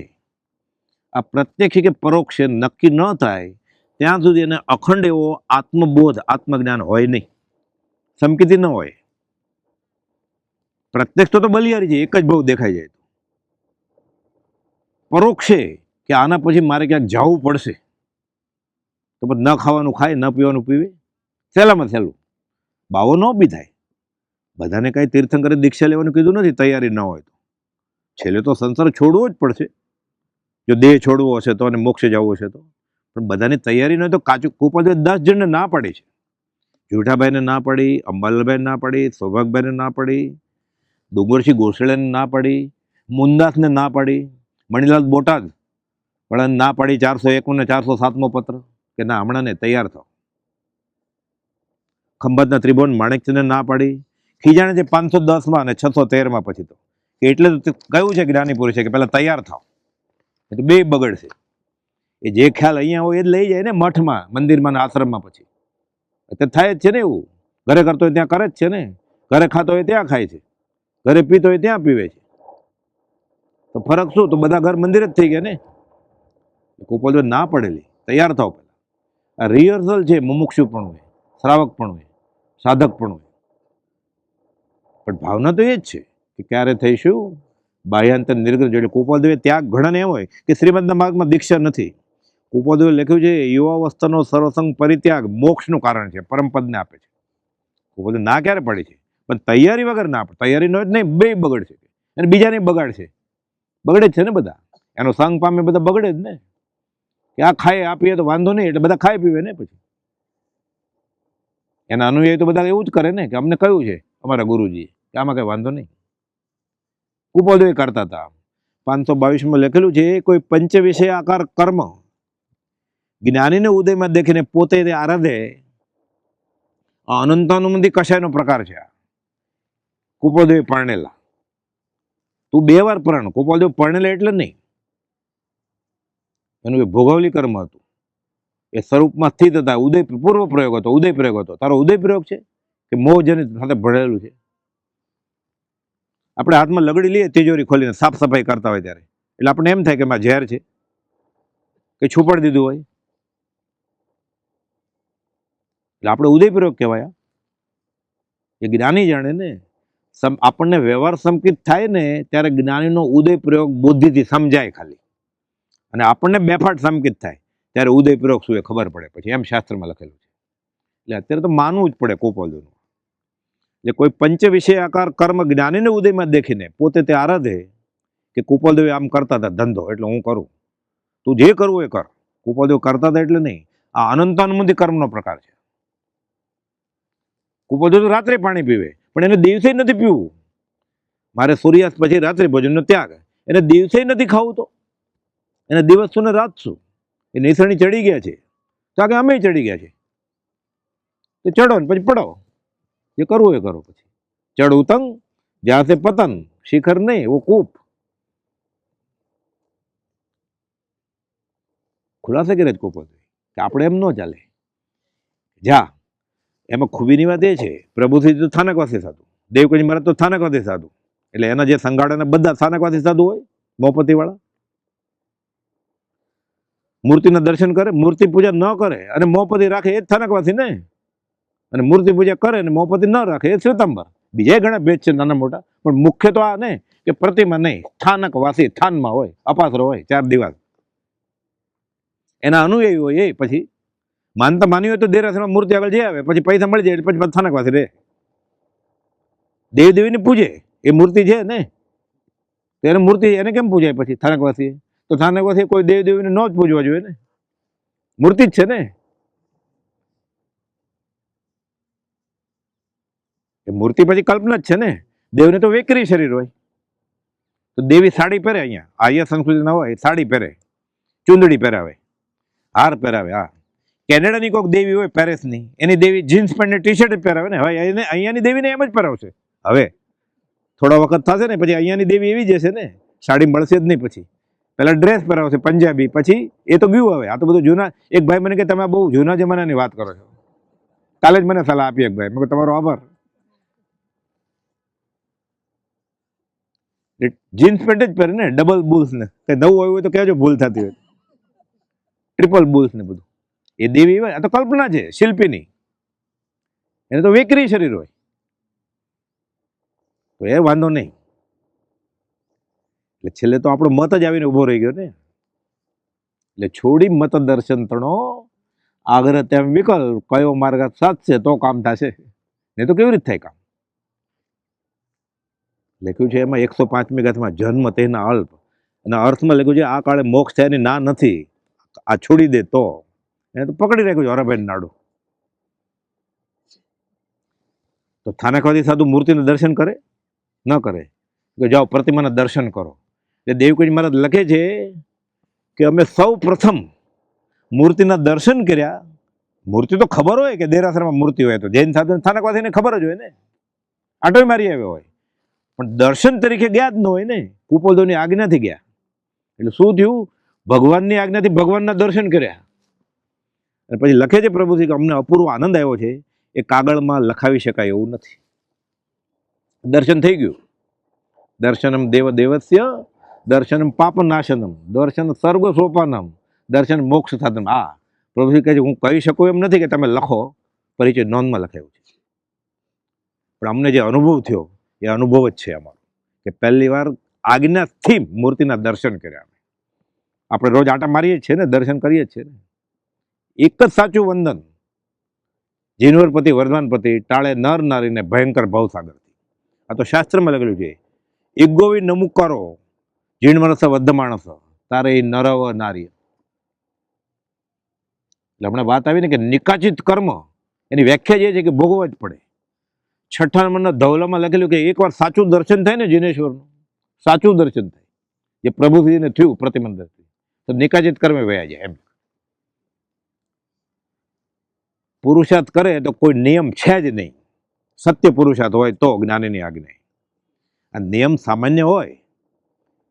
આ પ્રત્યક્ષ કે પરોક્ષ નક્કી ન થાય ત્યાં સુધી એને અખંડ એવો આત્મબોધ આત્મજ્ઞાન હોય નહીં, સમકીતી ન હોય. પ્રત્યક્ષ તો બલિયારી છે, એક જ ભાવ દેખાઈ જાય. પરોક્ષ છે કે આના પછી મારે ક્યાંક જવું પડશે તો પછી ન ખાવાનું ખાય, ન પીવાનું પીવે. સહેલામાં સહેલું બાવો ન બી થાય. બધાને કાંઈ તીર્થંકરે દીક્ષા લેવાનું કીધું નથી, તૈયારી ન હોય તો. છેલ્લે તો સંસાર છોડવો જ પડશે, જો દેહ છોડવો હશે તો અને મોક્ષે જવું હશે તો. પણ બધાની તૈયારી ન હોય તો કાચું. કુપોદેવે 10 જણને ના પાડી છે. જુઠાભાઈને ના પાડી, અંબાલાલભાઈને ના પાડી, સૌભાગભાઈને ના પાડી, ડુંગરસિંહ ગોસળેને ના પાડી, મુનદાસને ના પાડી, મણિલાલ બોટાદ વાળાને ના પાડી. 401 ને 407મો પત્ર કે ના હમણાં ને તૈયાર થાવ. ખંભાતના ત્રિભુવન માણેકચંદને ના પાડી. ખીજાણે છે 510માં અને 613માં પછી તો એટલે તો કયું છે જ્ઞાની પુરુષ છે કે પહેલા તૈયાર થાવ, એટલે બે બગડશે. એ જે ખ્યાલ અહીંયા હોય એ જ લઈ જાય ને મઠમાં, મંદિરમાં ને આશ્રમમાં. પછી અત્યારે થાય જ છે ને એવું. ઘરે કરતો હોય ત્યાં કરે જ છે ને, ઘરે ખાતો હોય ત્યાં ખાય છે, ઘરે પીતો હોય ત્યાં પીવે છે. તો ફરક શું? તો બધા ઘર મંદિર જ થઈ ગયા ને. કુપોદેવે ના પડેલી તૈયાર થાવ પહેલા. આ રિહર્સલ છે, મુમુક્ષુ પણ હોય, શ્રાવક પણ હોય, સાધક પણ હોય. પણ ભાવના તો એ જ છે કે ક્યારે થઈશું બાહ્યાંતર નિર્ગત. એટલે કુપોદેવે ત્યાગ ઘણાને એમ હોય કે શ્રીમદના માર્ગમાં દીક્ષા નથી. કુપોદેવે લખ્યું છે યુવાવસ્થાનો સર્વસંગ પરિત્યાગ મોક્ષનું કારણ છે, પરમપદને આપે છે. કુપોદેવ ના ક્યારે પડી છે? પણ તૈયારી વગર ના પડે. તૈયારી નો જ નહીં, બે બગડશે અને બીજાને બગાડશે. બગડે જ છે ને બધા. એનો સંગ પામે બધા બગડે જ ને. કે આ ખાય આપીએ તો વાંધો નહીં, એટલે બધા ખાય પીવે ને. પછી એના અનુયાયી તો બધા એવું જ કરે ને કે અમને કયું છે અમારા ગુરુજી કે આમાં કઈ વાંધો નહીં. કુપોદેવ કરતા હતા. 522 લખેલું છે, કોઈ પંચ વિષય આકાર કર્મ જ્ઞાનીને ઉદયમાં દેખીને પોતે તે આરાધે અનંતાનુમંદી કશાયનો પ્રકાર છે. કુપોલદેવ પરણેલા, તું 2 વાર પરણ. કુપોલદેવ પરણેલા એટલે નહીં, એનું એ ભોગવલી કર્મ હતું, એ સ્વરૂપમાં સ્થિત હતા. ઉદય પૂર્વ પ્રયોગ હતો, ઉદય પ્રયોગ હતો. તારો ઉદય પ્રયોગ છે કે મોહ જેની સાથે ભળેલું છે. આપણે હાથમાં લગડી લઈએ તિજોરી ખોલીને સાફ સફાઈ કરતા હોય ત્યારે, એટલે આપણે એમ થાય કે એમાં ઝેર છે કે છુપાડી દીધું હોય, એટલે આપણે ઉદય પ્રયોગ કહેવાય. એ જ્ઞાની જાણે ને. આપણને વ્યવહાર સંકિત થાય ને ત્યારે જ્ઞાનીનો ઉદય પ્રયોગ બુદ્ધિથી સમજાય ખાલી, અને આપણને બેફાટ સંકિત થાય ત્યારે ઉદય પ્રયોગ શું એ ખબર પડે પછી, એમ શાસ્ત્રમાં લખેલું છે. એટલે અત્યારે તો માનવું જ પડે કુપોલદેવનું. એટલે કોઈ પંચ વિષય આકાર કર્મ જ્ઞાનીને ઉદયમાં દેખીને પોતે તે આરાધે કે કુપોલદેવ આમ કરતા હતા ધંધો એટલે હું કરું, તું જે કરવું એ કર. કુપોલદેવ કરતા હતા એટલે નહીં, આ અનંતાનુમંદી કર્મનો પ્રકાર છે. કુપોલદેવ તો રાત્રે પાણી પીવે, પણ એને દિવસે નથી પીવું. મારે સૂર્યાસ્ત પછી રાત્રિ ભોજનનો ત્યાગ, એને દિવસે નથી ખાવું, તો એને દિવસ શું ને રાત શું? એ નિસરણી ચડી ગયા છે, તો કે અમે ચડી ગયા છે, તો ચડો ને પછી પડો, જે કરવું એ કરો. પછી ચડ ઉતંગ જ્યાં સે પતન, શિખર નહીં વો કૂપ. ખુલાસે કરે કુપોલદેવ કે આપણે એમ ન ચાલે. જા એમાં ખૂબીની વાત એ છે, પ્રભુથી તો સ્થાનકવાસી સાધુ, દેવકજી મહારાજ તો સ્થાનકવાસી સાધુ, એટલે એના જે સંગાડાના બધા સ્થાનકવાસી સાધુ હોય, મોપતિ વાળા. મૂર્તિના દર્શન કરે, મૂર્તિ પૂજા ન કરે અને મોપતિ રાખે એ સ્થાનકવાસી ને, અને મૂર્તિ પૂજા કરે અને મોપતિ ન રાખે એ શ્વેતાંબર. બીજા ઘણા ભેદ છે નાના મોટા, પણ મુખ્ય તો આ ને કે પ્રતિમા નહીં, સ્થાનકવાસી સ્થાનમાં હોય, અપાસરો હોય 4 દિવસ, એના અનુયાયી હોય. એ પછી માનતા માની હોય તો દેરાસરમાં મૂર્તિ આગળ જઈ આવે, પછી પૈસા મળી જાય પછી સ્થાનકવાસી રહે. દેવદેવીને પૂજે, એ મૂર્તિ છે ને, તો એને મૂર્તિ એને કેમ પૂજાય પછી સ્થાનકવાસી? તો સ્થાનકવાસી કોઈ દેવદેવીને ન જ પૂજવા જોઈએ ને, મૂર્તિ જ છે ને. એ મૂર્તિ પછી કલ્પના જ છે ને. દેવને તો વેકરી શરીર હોય, તો દેવી સાડી પહેરે, અહીંયા આર્ય સંસ્કૃતિ ના હોય, સાડી પહેરે, ચૂંદડી પહેરાવે, હાર પહેરાવે. હા, કેનેડાની કોઈક દેવી હોય પેરિસની, એની દેવી જીન્સ પેન્ટ ને ટી શર્ટ જ પહેરાવે ને. હવે એને અહીંયાની દેવીને એમ જ પહેરાવશે. હવે થોડા વખત થશે ને પછી અહીંયાની દેવી એવી જશે ને, સાડી મળશે જ નહીં. પછી પહેલા ડ્રેસ પહેરાવશે પંજાબી, પછી એ તો ગયું. હવે આ તો બધું જૂના. એક ભાઈ મને કે તમે બહુ જૂના જમાનાની વાત કરો છો. કાલે જ મને સલાહ આપી એક ભાઈ, મેં તમારો આભાર. જીન્સ પેન્ટ જ પહેરે ને, ડબલ બુલ્સ ને, કઈ નવું આવ્યું હોય તો કહેજો, ભૂલ થતી હોય, ટ્રિપલ બુલ્સ ને બધું. એ દેવી હોય, આ તો કલ્પના છે શિલ્પીની, એને તો વેકરી શરીર હોય, તો એ વાંધો નહીં. એટલે છેલ્લે તો આપણો મત જ આવીને ઉભો રહી ગયો ને. એટલે છોડી મત દર્શન તણો આગ્રહ તેમ વિકલ, કયો માર્ગ સાધશે તો કામ થશે, નહીં તો કેવી રીતે થાય કામ? લખ્યું છે એમાં 105મી ગાથામાં જન્મ તેના અલ્પ, અને અર્થમાં લખ્યું છે આ કાળે મોક્ષ થયાની ના નથી, આ છોડી દે તો. એને તો પકડી રાખ્યું છે હરાભાઈ નાડું. તો સ્થાનકવાદી સાધુ મૂર્તિના દર્શન કરે ન કરે? કે જાઓ પ્રતિમાના દર્શન કરો. એટલે દેવકજી મહારાજ લખે છે કે અમે સૌ પ્રથમ મૂર્તિના દર્શન કર્યા. મૂર્તિ તો ખબર હોય કે દેરાસરમાં મૂર્તિ હોય, તો જૈન સાધુ સ્થાનકવાસીને ખબર જ હોય ને, આટો મારી આવ્યો હોય, પણ દર્શન તરીકે ગયા જ ન હોય ને. કુપોલદેવની આજ્ઞાથી ગયા, એટલે શું થયું? ભગવાનની આજ્ઞાથી ભગવાનના દર્શન કર્યા. અને પછી લખે છે પ્રભુજી કે અમને અપૂર્વ આનંદ આવ્યો છે, એ કાગળમાં લખાવી શકાય એવું નથી. દર્શન થઈ ગયું. દર્શનમ દેવ દેવસ્ય, દર્શનમ પાપ નાશનમ, દર્શન સર્વ સોપાનમ, દર્શન મોક્ષ સાધન. આ પ્રભુજી કહે છે હું કહી શકું એમ નથી કે તમે લખો, પરિચય નોંધમાં લખાયું છે. પણ અમને જે અનુભવ થયો એ અનુભવ જ છે અમારો, કે પહેલી વાર આજ્ઞાથી મૂર્તિના દર્શન કર્યા. આપણે રોજ આટા મારીએ જ છીએ ને, દર્શન કરીએ જ છીએ ને. એક જ સાચું વંદન, જીનવરપતિ વર્ધમાનપતિ ટાળે નર નારીને ભયંકર ભવસાગરથી. આ તો શાસ્ત્રમાં લખેલું છે. ઇગોવી નમુકારો જીણ માણસ વદ્ધ માણસ તારે નરવ નારી. એટલે હમણાં વાત આવી ને કે નિકાચિત કર્મ, એની વ્યાખ્યા જે છે કે ભોગવવા જ પડે. 6ઠા નંબરના ધવલામાં લખેલું કે એકવાર સાચું દર્શન થાય ને, જીનેશ્વરનું સાચું દર્શન થાય, જે પ્રભુજીને થયું પ્રતિબંધથી, તો નિકાચિત કર્મે વયા જાય એમ. પુરુષાર્થ કરે તો કોઈ નિયમ છે જ નહીં. સત્ય પુરુષાર્થ હોય તો જ્ઞાનીની આજ્ઞા. આ નિયમ સામાન્ય હોય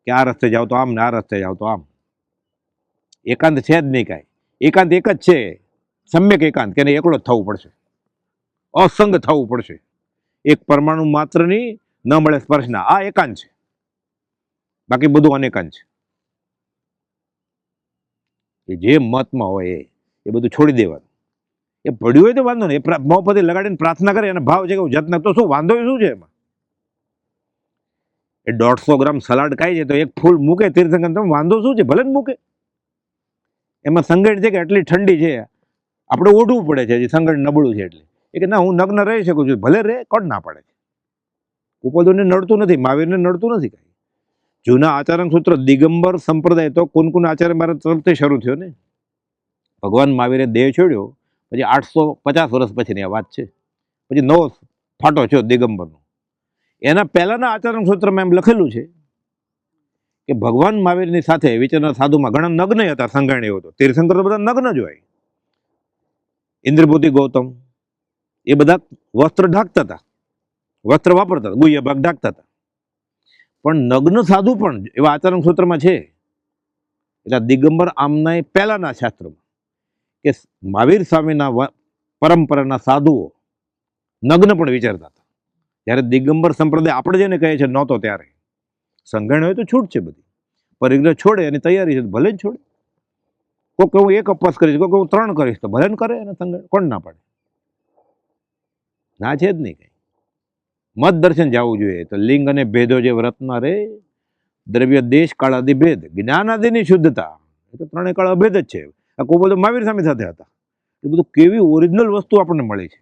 કે આ રસ્તે જાઓ તો આમ ને આ રસ્તે જાઓ તો આમ. એકાંત છે જ નહીં કાંઈ. એકાંત એક જ છે, સમ્યક એકાંત, કે એકલો જ થવું પડશે, અસંગ થવું પડશે, એક પરમાણુ માત્રની ન મળે સ્પર્શના, આ એકાંત છે. બાકી બધું અનેકાંત છે. એ જે મતમાં હોય એ બધું છોડી દેવાનું. એ પડ્યું હોય તો વાંધો નહીં, એ મોંપતિ લગાડીને પ્રાર્થના કરે, અને ભાવ છે કે હું જતન, તો શું વાંધો શું છે એમાં? એ 150 ગ્રામ સલાડ ખાય છે તો એક ફૂલ મૂકે તીર્થંકર, તમે વાંધો શું છે? ભલે જ મૂકે. એમાં સંગઠ છે કે એટલી ઠંડી છે, આપણે ઓઢવું પડે છે, હજી સંગઠ નબળું છે એટલે. એ કે ના, હું નગ્ન રહી શકું છું, ભલે રે, કોણ ના પાડે છે? ઉપદોને નડતું નથી, મહાવીરને નડતું નથી કાંઈ. જૂના આચરણ સૂત્ર દિગંબર સંપ્રદાય તો કુનકુન આચાર્ય મારા તરફથી શરૂ થયો ને. ભગવાન મહાવીરે દેહ છોડ્યો પછી 850 વર્ષ પછીની આ વાત છે. પછી નવો ફાટો થયો દિગંબરનો. એના પહેલાના આચરણ સૂત્રમાં એમ લખેલું છે કે ભગવાન મહાવીરની સાથે વિચરનાર સાધુમાં ઘણા નગ્ન હતા, સંગાણી હતો. તીર્થંકર તો બધા નગ્ન જ હોય. ઇન્દ્રભૂતિ ગૌતમ એ બધા વસ્ત્ર ઢાંકતા હતા, વસ્ત્ર વાપરતા હતા, ગુહ્ય ભાગ ઢાંકતા હતા. પણ નગ્ન સાધુ પણ એવા આચરણ સૂત્રમાં છે. એટલે દિગંબર આમના પહેલાના શાસ્ત્રમાં કે મહાવીર સ્વામીના પરંપરાના સાધુઓ નગ્ન પણ વિચારતા હતા. જ્યારે દિગંબર સંપ્રદાય આપણે જેને કહે છે નહોતો ત્યારે. સંગણ હોય તો છૂટ છે બધી, પરિગ્રહ છોડે એની તૈયારી છે ભલે જ છોડે. કોઈક હું એક અપવાસ કરીશ, કોઈક હું 3 કરીશ, તો ભલે ને કરે. એને સંગણ કોણ ના પાડે? ના છે જ નહીં કઈ. મત દર્શન જવું જોઈએ તો લિંગ અને ભેદો જે વ્રતના રે, દ્રવ્ય દેશ કાળ આદિ ભેદ, જ્ઞાન આદિની શુદ્ધતા, એ તો 3 કાળ અભેદ જ છે. આ કોઈ બધું મહાવીર સ્વામી સાથે હતા. એ બધું કેવી ઓરિજિનલ વસ્તુ આપણને મળી છે.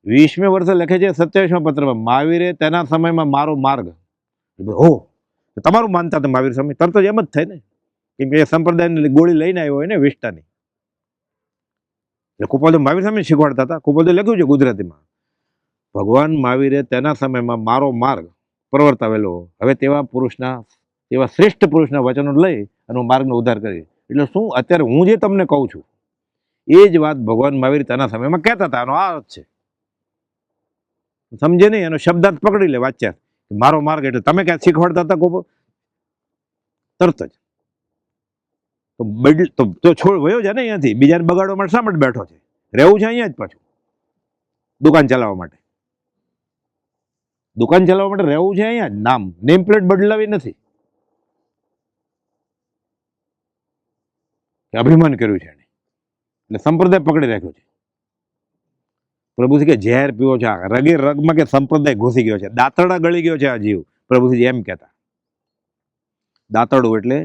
20મે વર્ષે લખે છે 27મા પત્રમાં, મહાવીરે તેના સમયમાં મારો માર્ગ. હો, તમારું માનતા હતા મહાવીર સ્વામી? તરત જ એમ જ થાય ને, કેમ કે એ સંપ્રદાયની ગોળી લઈને આવ્યો હોય ને વિષ્ટાની. એટલે કુપાલ મહાવીર સ્વામી શીખવાડતા હતા. કુપાલ લખ્યું છે ગુજરાતીમાં, ભગવાન મહાવીરે તેના સમયમાં મારો માર્ગ પ્રવર્તાવેલો, હવે તેવા પુરુષના, તેવા શ્રેષ્ઠ પુરુષના વચનો લઈ અને હું માર્ગનો ઉદ્ધાર કરી. એટલે શું, અત્યારે હું જે તમને કહું છું એ જ વાત ભગવાન મહાવીર તેના સમયમાં કહેતા હતા. એનો આ અર્થ છે. સમજે નહીં, એનો શબ્દાર્થ પકડી લે વાચ્યા. મારો માર્ગ એટલે તમે ક્યાં શીખવાડતા હતા કોઈ તરત જ તો છોડ વયો જાય ને અહીંયાથી. બીજાને બગાડવા માટે શા માટે બેઠો છે? રહેવું છે અહીંયા જ પાછું, દુકાન ચલાવવા માટે. દુકાન ચલાવવા માટે રહેવું છે અહીંયા જ. નેમ પ્લેટ બદલાવી નથી. અભિમાન કર્યું છે એને, એટલે સંપ્રદાય પકડી રાખ્યો છે. પ્રભુજી કે ઝેર પીવો છે, રગે રગમાં કે સંપ્રદાય ઘૂસી ગયો છે, દાંતરડા ગળી ગયો છે આ જીવ. પ્રભુજી એમ કહેતા. દાંતરડું એટલે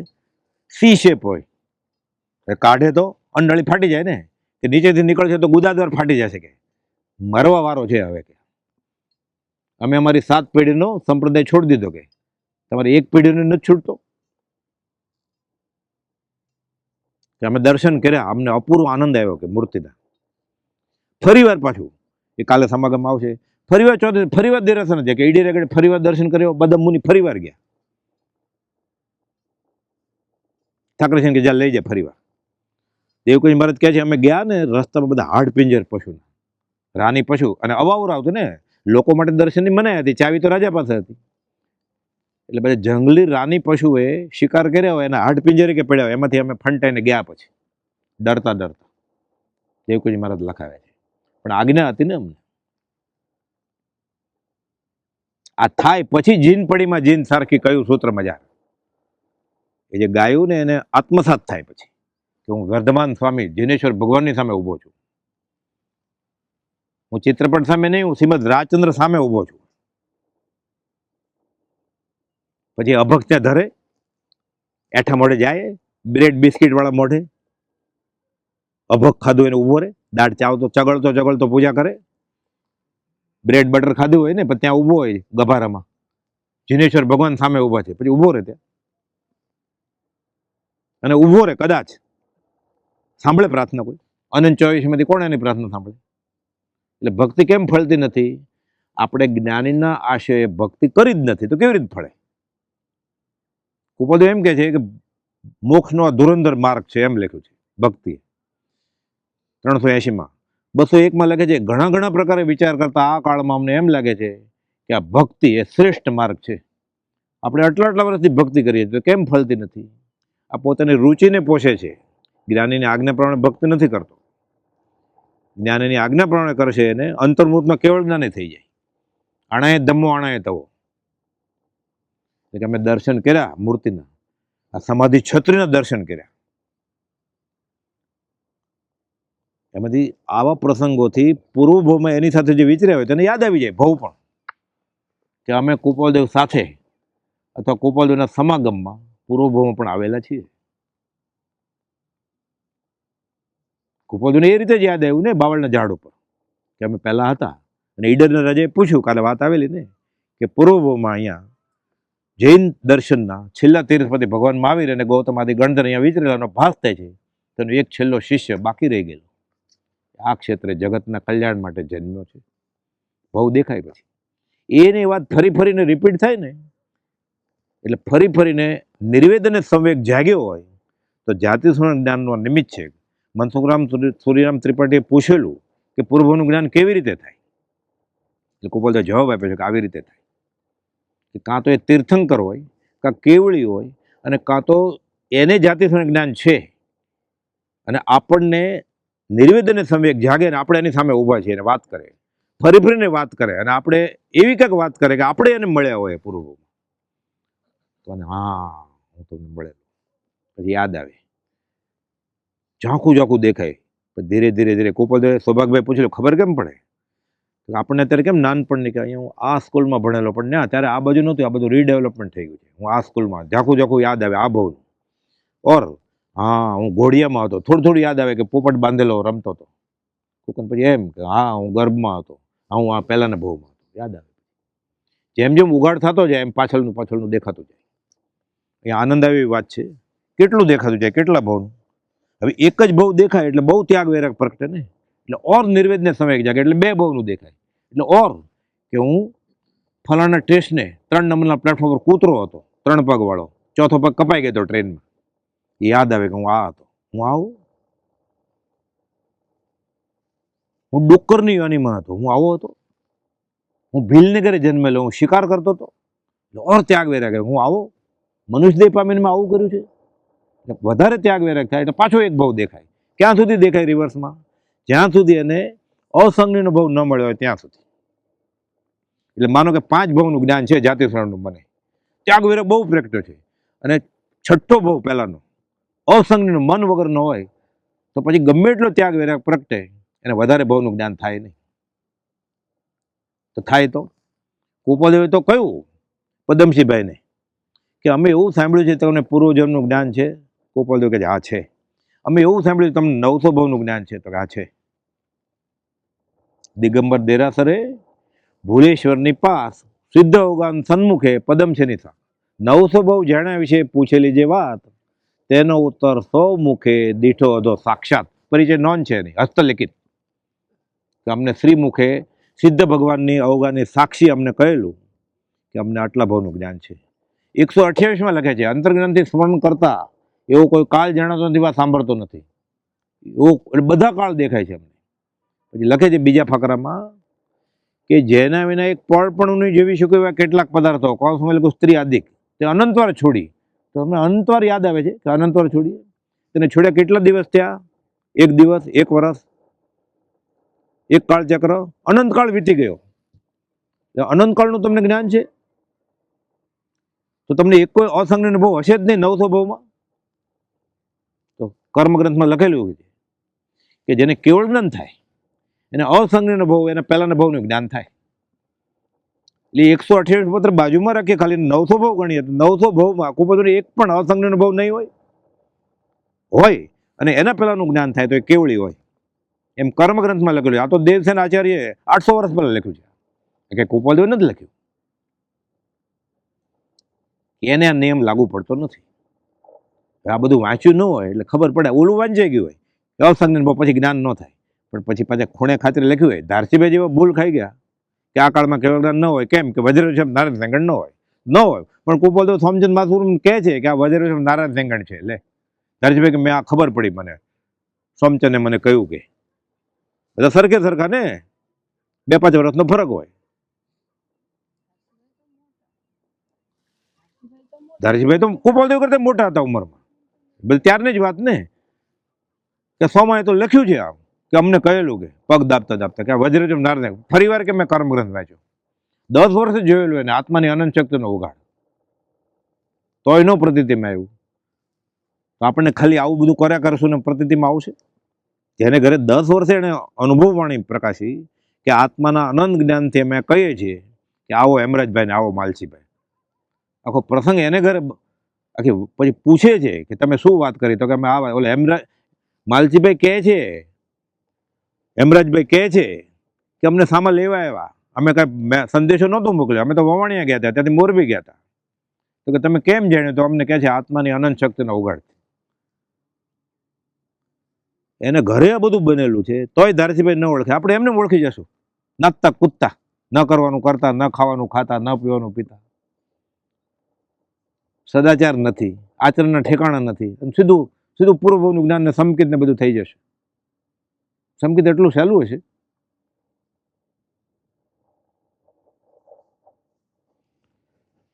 સી શેપ હોય, કાઢે તો અંડળી ફાટી જાય ને, કે નીચેથી નીકળશે તો ગુદાદ્વાર ફાટી જશે. કે મરવા વારો છે હવે. કે અમે અમારી 7 પેઢીનો સંપ્રદાય છોડી દીધો, કે તમારી 1 પેઢીનો નથી છૂટતો. કે અમે દર્શન કર્યા, અમને અપૂર્વ આનંદ આવ્યો કે મૂર્તિના. ફરી વાર પાછું એ કાલે સમાગમ આવશે, ફરીવાર ચોથે, ફરીવાર દેરાસર છે કે ઈડી રેગડે ફરીવાર દર્શન કર્યો. બદમ મુનિ ફરીવાર ગયા. ઠાકરે છે કે જ્યાં લઈ જાય ફરીવાર. દેવકુંજ મહારાજ કહે છે અમે ગયા ને, રસ્તામાં બધા હાડ પિંજર પશુના, રાની પશુ, અને અવાવર આવતું ને, લોકો માટે દર્શનની મનાઈ હતી, ચાવી તો રાજા પાસે હતી. એટલે બધા જંગલી રાની પશુએ શિકાર કર્યા હોય, એના હાડ પિંજરે કે પડ્યા હોય, એમાંથી અમે ફંટાઈને ગયા પછી ડરતા ડરતા. દેવકુંજ મહારાજ લખાવે છે. પણ આજ્ઞા હતી ને અમને. આ થાય પછી જીન પડીમાં જીન સારખી કયું સૂત્ર મજા. એ જે ગાયું ને એને આત્મસાત થાય પછી કે હું વર્ધમાન સ્વામી જીનેશ્વર ભગવાનની સામે ઊભો છું. હું ચિત્રપટ સામે નહીં, હું શ્રીમદ રાજચંદ્ર સામે ઊભો છું. પછી અભક્ત ત્યાં ધરે, એઠા મોઢે જાય, બ્રેડ બિસ્કીટ વાળા મોઢે અભક ખાધું એને ઊભો રહે, દાઢ ચાવતો ચગળતો ચગળતો પૂજા કરે. બ્રેડ બટર ખાધું હોય ને, પણ ત્યાં ઊભો હોય ગભારામાં, જીનેશ્વર ભગવાન સામે ઊભા છે, પછી ઊભો રહે ત્યાં. અને ઊભો રહે, કદાચ સાંભળે પ્રાર્થના કોઈ. અનંત 24માંથી કોણ એની પ્રાર્થના સાંભળે? એટલે ભક્તિ કેમ ફળતી નથી? આપણે જ્ઞાનીના આશયે ભક્તિ કરી જ નથી, તો કેવી રીતે ફળે? કુપોલદેવ એમ કહે છે કે મોક્ષનો આ ધુરંધર માર્ગ છે એમ લખ્યું છે ભક્તિ 380માં. 201માં લખે છે ઘણા ઘણા પ્રકારે વિચાર કરતા આ કાળમાં અમને એમ લાગે છે કે આ ભક્તિ એ શ્રેષ્ઠ માર્ગ છે. આપણે આટલા વર્ષથી ભક્તિ કરીએ તો કેમ ફળતી નથી? આ પોતાની રુચિને પોષે છે. જ્ઞાનીની આજ્ઞા પ્રમાણે ભક્તિ નથી કરતો. જ્ઞાનીની આજ્ઞા પ્રમાણે કરશે એને અંતર્મુહૂર્તમાં કેવળ જ્ઞાની થઈ જાય. આણાએ ધમ્મો આણાએ તવો. એટલે કે અમે દર્શન કર્યા મૂર્તિના, આ સમાધિ છત્રીના દર્શન કર્યા. એમાંથી આવા પ્રસંગોથી પૂર્વભવમાં એની સાથે જે વિચર્યા હોય તેને યાદ આવી જાય ભવ પણ, કે અમે કુપોલદેવ સાથે અથવા કુપોલદેવના સમાગમમાં પૂર્વભવમાં પણ આવેલા છીએ. કુપોલદેવને એ રીતે જ યાદ આવ્યું ને બાવળના ઝાડ ઉપર કે અમે પહેલા હતા. અને ઈડરના રાજાએ પૂછ્યું, કાલે વાત આવેલી ને, કે પૂર્વભવમાં અહીંયા જૈન દર્શનના છેલ્લા તીર્થપતિ ભગવાન મહાવીર અને ગૌતમ આદિ ગણધર અહીંયા વિચરેલાનો ભાસ થાય છે. તેનો એક છેલ્લો શિષ્ય બાકી રહી ગયેલો આ ક્ષેત્રે જગતના કલ્યાણ માટે જન્મ્યો છે. બહુ દેખાય પછી એની વાત ફરી ફરીને રિપીટ થાય ને, એટલે ફરી ફરીને નિર્વેદન સંવેગ જાગ્યો હોય તો જાતિ જ્ઞાનનો નિમિત્ત છે. મનસુખરામ સૂર્યરામ ત્રિપાઠીએ પૂછેલું કે પૂર્વનું જ્ઞાન કેવી રીતે થાય? એટલે કુપોલદેવ જવાબ આપ્યો છે કે આવી રીતે થાય, કે કાં તો એ તીર્થંકર હોય, કાં કેવળી હોય, અને કાં તો એને જાતિ જ્ઞાન છે અને આપણને નિર્વેદન સંવેગ જાગે ને આપણે એની સામે ઊભા છીએ અને વાત કરે, ફરી ફરીને વાત કરે, અને આપણે એવી કંઈક વાત કરે કે આપણે એને મળ્યા હોય પૂર્વમાં, તો હા હું તમને મળેલો. પછી યાદ આવે, ઝાંખું ઝાંખું દેખાય. ધીરે ધીરે ધીરે કુપોલદેવ સૌભાગભાઈ પૂછેલું ખબર કેમ પડે? આપણને અત્યારે કેમ નાનપણની કે અહીંયા હું આ સ્કૂલમાં ભણેલો, પણ ના ત્યારે આ બાજુ નહોતું, આ બધું રીડેવલપમેન્ટ થઈ ગયું છે. હું આ સ્કૂલમાં ઝાંખું ઝાંખું યાદ આવે આ ભવનું. ઓર હા હું ઘોડિયામાં હતો, થોડું થોડું યાદ આવે કે પોપટ બાંધેલો રમતો હતો. પછી એમ કે હા હું ગર્ભમાં હતો, હા હું આ પહેલાના ભવમાં હતો, યાદ આવે. જેમ જેમ ઉગાડ થતો જાય એમ પાછળનું દેખાતું જાય. અહીંયા આનંદ આવે એવી વાત છે. કેટલું દેખાતું જાય, કેટલા ભવનું. હવે એક જ ભવ દેખાય એટલે બહુ ત્યાગ વૈરાગ પ્રગટે ને, એટલે ઓર નિર્વેદને સમય જાગે એટલે બે ભવનું દેખાય. એટલે ઓર કે હું ફલાણા સ્ટેશને 3 નંબરના પ્લેટફોર્મ પર કૂતરો હતો, 3 પગ વાળો, ચોથો પગ કપાઈ ગયો હતો ટ્રેનમાં. યાદ આવે કે હું આ હતો, હું આવું, હું ડુક્કરની યોનીમાં હતો, હું આવો હતો, હું ભીલને ઘરે જન્મેલો, હું શિકાર કરતો હતો. ઓર ત્યાગ વૈરાગ, હું આવો મનુષ્ય દેહ પામીને મેં આવું કર્યું છે. વધારે ત્યાગ વૈરાગ થાય એટલે પાછો એક ભવ દેખાય. ક્યાં સુધી દેખાય? રિવર્સમાં, જ્યાં સુધી એને અસંગનો ભવ ન મળ્યો હોય ત્યાં સુધી. એટલે માનો કે 5 ભવનું જ્ઞાન છે જાતિ સ્વરણનું, મને ત્યાગ વૈરાગ બહુ પ્રગટ્યો છે, અને 6થો ભવ પહેલાનો અસંગનો મન વગરનો હોય તો પછી ગમે એટલો ત્યાગ વૈરાગ પ્રગટે એને વધારે ભવનું જ્ઞાન થાય નહીં. તો થાય તો કુપોલદેવે તો કહ્યું પદમસિંહભાઈને કે અમે એવું સાંભળ્યું છે તમને પૂર્વજન્મનું જ્ઞાન છે. કુપોલદેવ કહે છે હા છે. અમે એવું સાંભળ્યું તમને 900 ભવનું જ્ઞાન છે. તો હા છે. દિગંબર દેરાસરે ભૂલેશ્વરની પાસ સિદ્ધ અવગાન સન્મુખે પદમસિંહની સા 900 ભવ જાણ્યા વિશે પૂછેલી જે વાત તેનો ઉત્તર 100 મુખે દીઠો અધો સાક્ષાત. પરિચય નોંધ છે નહીં, હસ્તલિખિત, કે અમને શ્રીમુખે સિદ્ધ ભગવાનની અવગાનની સાક્ષી અમને કહેલું કે અમને આટલા ભવનું જ્ઞાન છે. 128માં લખે છે અંતર્જ્ઞાનથી સ્મરણ કરતા એવો કોઈ કાળ જાણતો નથી, વાત સાંભળતો નથી. એવું બધા કાળ દેખાય છે અમને. પછી લખે છે બીજા ફકરામાં કે જેના વિના એક પળ પણ નહીં જોવી શકે એવા કેટલાક પદાર્થો કૌશમાં લખું સ્ત્રી આદિક તે અનંતવાર છોડી. તો અમને અનંતવાર યાદ આવે છે કે અનંતવાર છોડીએ. તેને છોડ્યા કેટલા દિવસ થયા? 1 દિવસ, 1 વર્ષ, 1 કાળચક્ર, અનંતકાળ વીતી ગયો. અનંતકાળનું તમને જ્ઞાન છે તો તમને એક કોઈ અસંગનો ભવ હશે જ નહીં 900 ભવમાં. તો કર્મગ્રંથમાં લખેલું છે કે જેને કેવળ જ્ઞાન થાય એને અસંગનો ભવ, એના પહેલાના ભવનું જ્ઞાન થાય. એટલે 128 પત્ર બાજુમાં રાખીએ, ખાલી 900 ભવ ગણીએ તો 900 ભવમાં કુપોલદેવને એક પણ અસંગનો ભવ નહીં હોય અને એના પહેલાનું જ્ઞાન થાય તો એ કેવળી હોય. એમ કર્મગ્રંથમાં લખેલું. આ તો દેવસેન આચાર્યએ 800 વર્ષ પહેલા લખ્યું છે, કે કુપોલદેવે નથી લખ્યું. એને આ નિયમ લાગુ પડતો નથી. આ બધું વાંચ્યું ન હોય એટલે ખબર પડે, ઓલું વાંચાઈ ગયું હોય અસંગનો ભવ પછી જ્ઞાન ન થાય, પણ પછી પાછા ખૂણે ખાતરે લખ્યું હોય. ધારસીભાઈ જેવા ભૂલ ખાઈ ગયા કે આ કાળમાં કેવળ જ્ઞાન ન હોય. કેમ કે વજ્રશમ નારાયણ સંગણ ન હોય, ન હોય, પણ કુપોલદેવ સોમચંદ માથુર કહે છે કે આ વજ્ર નારાયણ સેંગણ છે. લે ધરજીભાઈ કે મેં આ ખબર પડી, મને સોમચંદે મને કહ્યું કે બધા સરખે સરખા ને 2-5 વર્ષનો ફરક હોય. ધરજીભાઈ તો કુપોલદેવ કરતા મોટા હતા ઉંમરમાં. ત્યારની જ વાત ને, કે સોમાએ તો લખ્યું છે આમ, કે અમને કહેલું કે પગ દાબતા દાબતા કે વજ્રજમ નારાયણ. ફરી વાર કે મેં કર્મગ્રંથ વાંચ્યો, 10 વર્ષે જોયેલું એને આત્માની અનંત શક્તિનો ઉગાડ, તોય નો પ્રતિતિમાં આવ્યું. તો આપણને ખાલી આવું બધું કર્યા કરશું ને પ્રતિતિમાં આવશે? જેને ઘરે 10 વર્ષે એને અનુભવવાણી પ્રકાશી કે આત્માના અનંત જ્ઞાનથી અમે કહીએ છીએ કે આવો હેમરાજભાઈ ને આવો માલસીભાઈ, આખો પ્રસંગ એને ઘરે આખી પછી પૂછે છે કે તમે શું વાત કરી, તો કે અમે આ ઓલે માલસીભાઈ કહે છે, હેમરાજભાઈ કહે છે કે અમને સામા લેવા આવ્યા, અમે કાંઈ સંદેશો નહોતો મોકલ્યો, અમે તો વવાણિયા ગયા હતા, ત્યાંથી મોરબી ગયા હતા. તો કે તમે કેમ જાણ્યું? તો અમને કહે છે આત્માની અનંત શક્તિનો ઉગાડ. એને ઘરે આ બધું બનેલું છે, તોય ધારસીભાઈ ન ઓળખે. આપણે એમને ઓળખી જશું, નાચતા કૂદતા, ન કરવાનું કરતા, ન ખાવાનું ખાતા, ન પીવાનું પીતા, સદાચાર નથી, આચરણના ઠેકાણા નથી, અને સીધું સીધું પૂર્વભવનું જ્ઞાન ને સમકિત ને બધું થઈ જશે. સમકિત એટલું સહેલું હશે.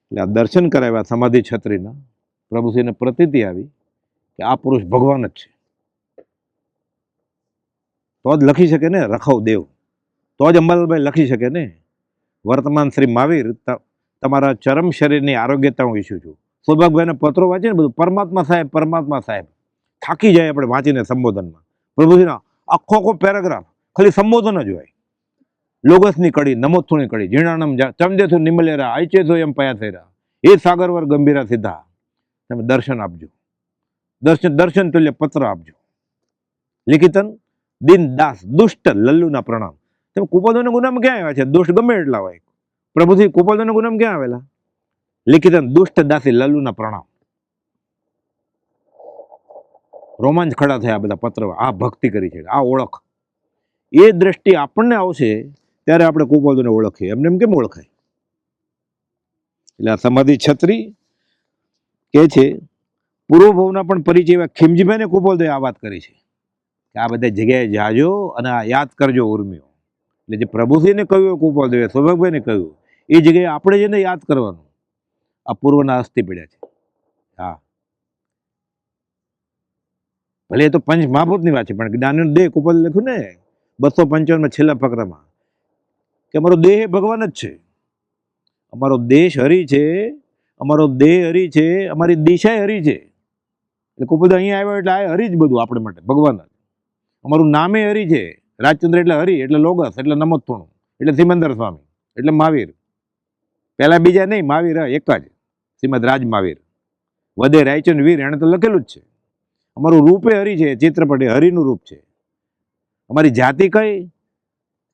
એટલે આ દર્શન કરાવ્યા સમાધિ છત્રીના, પ્રભુશ્રીને પ્રતીતિ આવી કે આ પુરુષ ભગવાન જ છે. તો જ લખી શકે ને રખવ દેવ, તો જ અંબાલાલભાઈ લખી શકે ને વર્તમાન શ્રી મહાવીર તમારા ચરમ શરીરની આરોગ્યતા હું ઈચ્છું છું. સૌભાગભાઈને પત્રો વાંચે ને બધું પરમાત્મા સાહેબ, પરમાત્મા સાહેબ, થાકી જાય આપણે વાંચીને સંબોધનમાં. પ્રભુજીના આખો પેરેગ્રાફ ખાલી સંબોધન જ હોય. લોગસની કડી, નમોત્થુની કડી, ઝીણાણમ ચમદેથુ નિમલેરા, આઈચેથુ એમ પયાથેરા, એ સાગરવર ગંભીરા સીધા. તમે દર્શન આપજો, દર્શન તુલ્ય પત્ર આપજો. લિખિતન દિન દાસ દુષ્ટ લલ્લુના પ્રણામ. તમે કુપોલદેવના ગુનામાં ક્યાં આવ્યા છે? દુષ્ટ ગમે એટલા હોય. પ્રભુજી કુપોલદેવના ગુનામાં ક્યાં આવેલા? લિખિતન દુષ્ટ દાસી લલ્લુના પ્રણામ. રોમાંચ ખડા થયા બધા પત્ર. આ ભક્તિ કરી છે, આ ઓળખ, એ દ્રષ્ટિ આપણને આવશે ત્યારે આપણે કુપોલદેવને ઓળખીએ. એમને એમ કેમ ઓળખાય? એટલે આ સમાધિ છત્રી કે છે પૂર્વભવના પણ પરિચય એવા ખીમજીભાઈને કુપોલદેવે આ વાત કરી છે કે આ બધા જગ્યાએ જાજો અને આ યાદ કરજો ઉર્મિઓ. એટલે જે પ્રભુશ્રીને કહ્યું, કુપોલદેવે સૌભાગભાઈને કહ્યું, એ જગ્યાએ આપણે જેને યાદ કરવાનું. આ પૂર્વના અસ્થિ પડ્યા છે. હા, ભલે એ તો પંચ મહાભૂતની વાત છે, પણ જ્ઞાનનો દેહ કુપોલદેવે લખ્યું ને 255 છેલ્લા ફકરામાં કે અમારો દેહ ભગવાન જ છે, અમારો દેશ હરિ છે, અમારો દેહ હરિ છે, અમારી દિશા હરિ છે. એટલે કુપોલદેવ અહીંયા આવ્યો એટલે આ હરિ જ બધું આપણે માટે, ભગવાન જ. અમારું નામે હરિ છે. રાજચંદ્ર એટલે હરિ, એટલે લોગસ, એટલે નમોત્થુણું, એટલે સિમંદર સ્વામી, એટલે મહાવીર. પહેલા બીજા નહીં, મહાવીર એક જ, શ્રીમદ રાજ મહાવીર. વધે રાયચંદ વીર, એને તો લખેલું જ છે. અમારું રૂપે હરિ છે, ચિત્રપટ એ હરિનું રૂપ છે. અમારી જાતિ કઈ,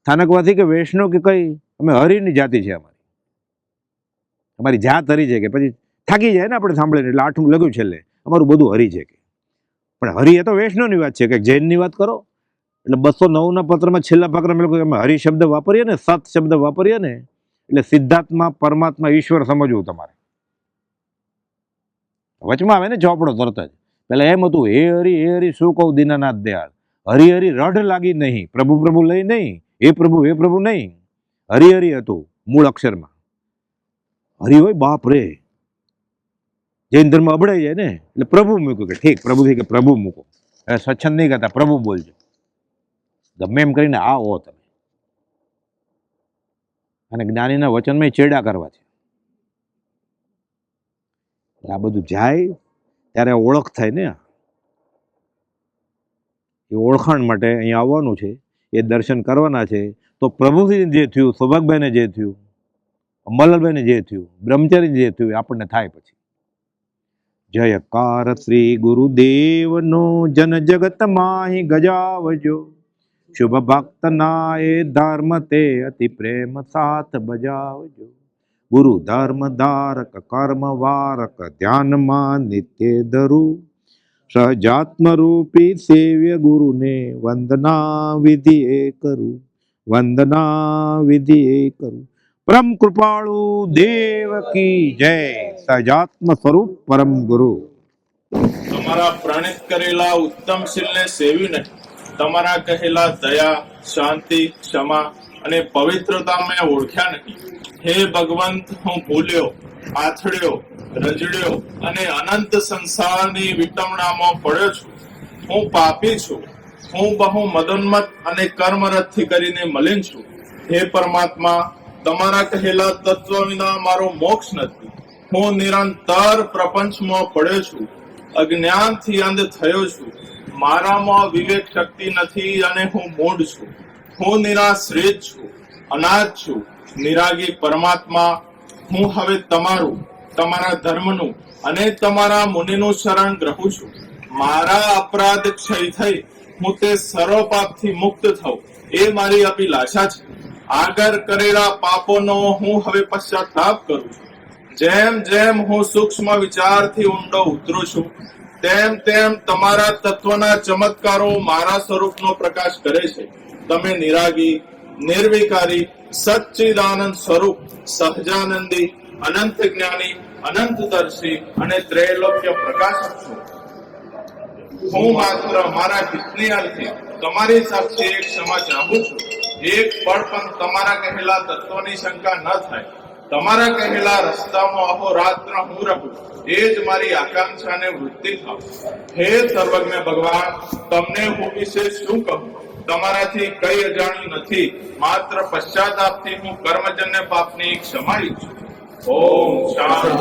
સ્થાનકવાસી કે વૈષ્ણવ કે કઈ, અમે હરિની જાતિ છે. અમારી જાત હરિ છે. કે પછી થાકી જાય ને આપણે સાંભળીને, એટલે 8મું લખ્યું છેલ્લે, અમારું બધું હરિ છે. કે પણ હરિ એ તો વૈષ્ણવની વાત છે, કે જૈનની વાત કરો. એટલે 209ના પત્રમાં છેલ્લા ફકરામાં લખ્યું કે અમે હરિ શબ્દ વાપરીએ ને, સત શબ્દ વાપરીએ ને, એટલે સિદ્ધાર્થમાં પરમાત્મા ઈશ્વર સમજવું તમારે. વચમાં આવે ને ચોપડો તરત જ. પેલા એમ હતું, હે હરિ શું કહું દીનાનાથ દયાળ, હરિ હરિ રઢ લાગી નહીં, પ્રભુ પ્રભુ લઈ નહીં, હે પ્રભુ નહીં, હરિ હરિ હતું મૂળ અક્ષરમાં. હરિ હોય બાપ રે, જૈન ધર્મ અબડાઈ જાય ને, એટલે પ્રભુ મૂક્યું. કે ઠીક, પ્રભુથી કે પ્રભુ મૂકો, સ્વચ્છંદ નહીં કરતા, પ્રભુ બોલજો, ગમે એમ કરીને આવો તમે. અને જ્ઞાનીના વચનમાં ચેડા કરવા છે. આ બધું જાય ત્યારે ઓળખ થાય ને. એ ઓળખાણ માટે અહીંયા આવવાનું છે, એ દર્શન કરવાના છે. તો પ્રભુથી જે થયું, સૌભાગભાઈને જે થયું, અંબાલાલભાઈને જે થયું, બ્રહ્મચારી જે થયું, આપણને થાય પછી. જયકાર શ્રી ગુરુદેવનો જન જગત માહી ગજાવજો, શુભ ભક્ત નાય ધર્મ તે અતિ પ્રેમ સાથ બજાવજો. ગુરુ ધર્મ ધારક કર્મ વારક ધ્યાનમાં નિત્ય ધરું, સહજાત્મ રૂપી સેવ્ય ગુરુને વંદના વિધિ એ કરું, વંદના વિધિ એ કરું. પરમ કૃપાળુ દેવ કી જય. સહજાત્મ સ્વરૂપ પરમ ગુરુ. તમારા પ્રણિત કરેલા ઉત્તમ શીલને સેવી નહીં, તમારા કહેલા દયા, શાંતિ, ક્ષમા અને પવિત્રતા મેં ઓળખ્યા નહીં. હે ભગવંત, હું ભૂલ્યો, આથડ્યો, રજડ્યો અને અનંત સંસારની વિટમણામાં પડ્યો છું. હું પાપી છું. હું બહુ મદોન્મત અને કર્મરથથી કરીને મલિન છું. હે પરમાત્મા, તમારા કહેલા તત્વ વિના મારો મોક્ષ નથી. હું નિરંતર પ્રપંચમાં પડ્યો છું. અજ્ઞાનથી અંધ થયો છું. મારામાં વિવેક શક્તિ નથી અને હું મૂઢ છું. હું નિરાશ્રિત છું, અનાથ છું. નિરાગી પરમાત્મા, હું હવે તમારું, તમારા ધર્મનું અને તમારા મુનિનું શરણ ગ્રહું છું. મારા અપરાધ ક્ષય થઈ હું તે સર્વ પાપથી મુક્ત થઉં, એ મારી અભિલાષા છે. આગળ કરેલા પાપોનો હું હવે પશ્ચાતાપ કરું છું. જેમ જેમ હું સૂક્ષ્મ વિચારથી ઊંડો ઉતરું છું, તેમ તેમ તમારા તત્વના ચમત્કારો મારા સ્વરૂપનો પ્રકાશ કરે છે. તમે નિરાગી, નિર્વિકારી, સચ્ચિદાનંદ સ્વરૂપ, સહજાનંદી, અનંત જ્ઞાની, અનંતદર્શી અને ત્રૈલોક્ય પ્રકાશક છો. હું માત્ર મારા હિતની અર્થે તમારી સાક્ષી એક ક્ષમા ચાહું છું. એક પળ પણ તમારા કહેલા તત્વની શંકા ન થાય. તમારા કહેલા રસ્તામાં અહોરાત્ર હું રહું, એ જ મારી આકાંક્ષા અને વૃત્તિ થાવ. હે સર્વજ્ઞ ભગવાન, તમને હું વિશે શું કહું? તમારાથી કઈ અજાણ્યું નથી. માત્ર પશ્ચાતાપથી હું કર્મજન્ય પાપની ક્ષમા ઈચ્છું છું. ઓમ શાંતિ.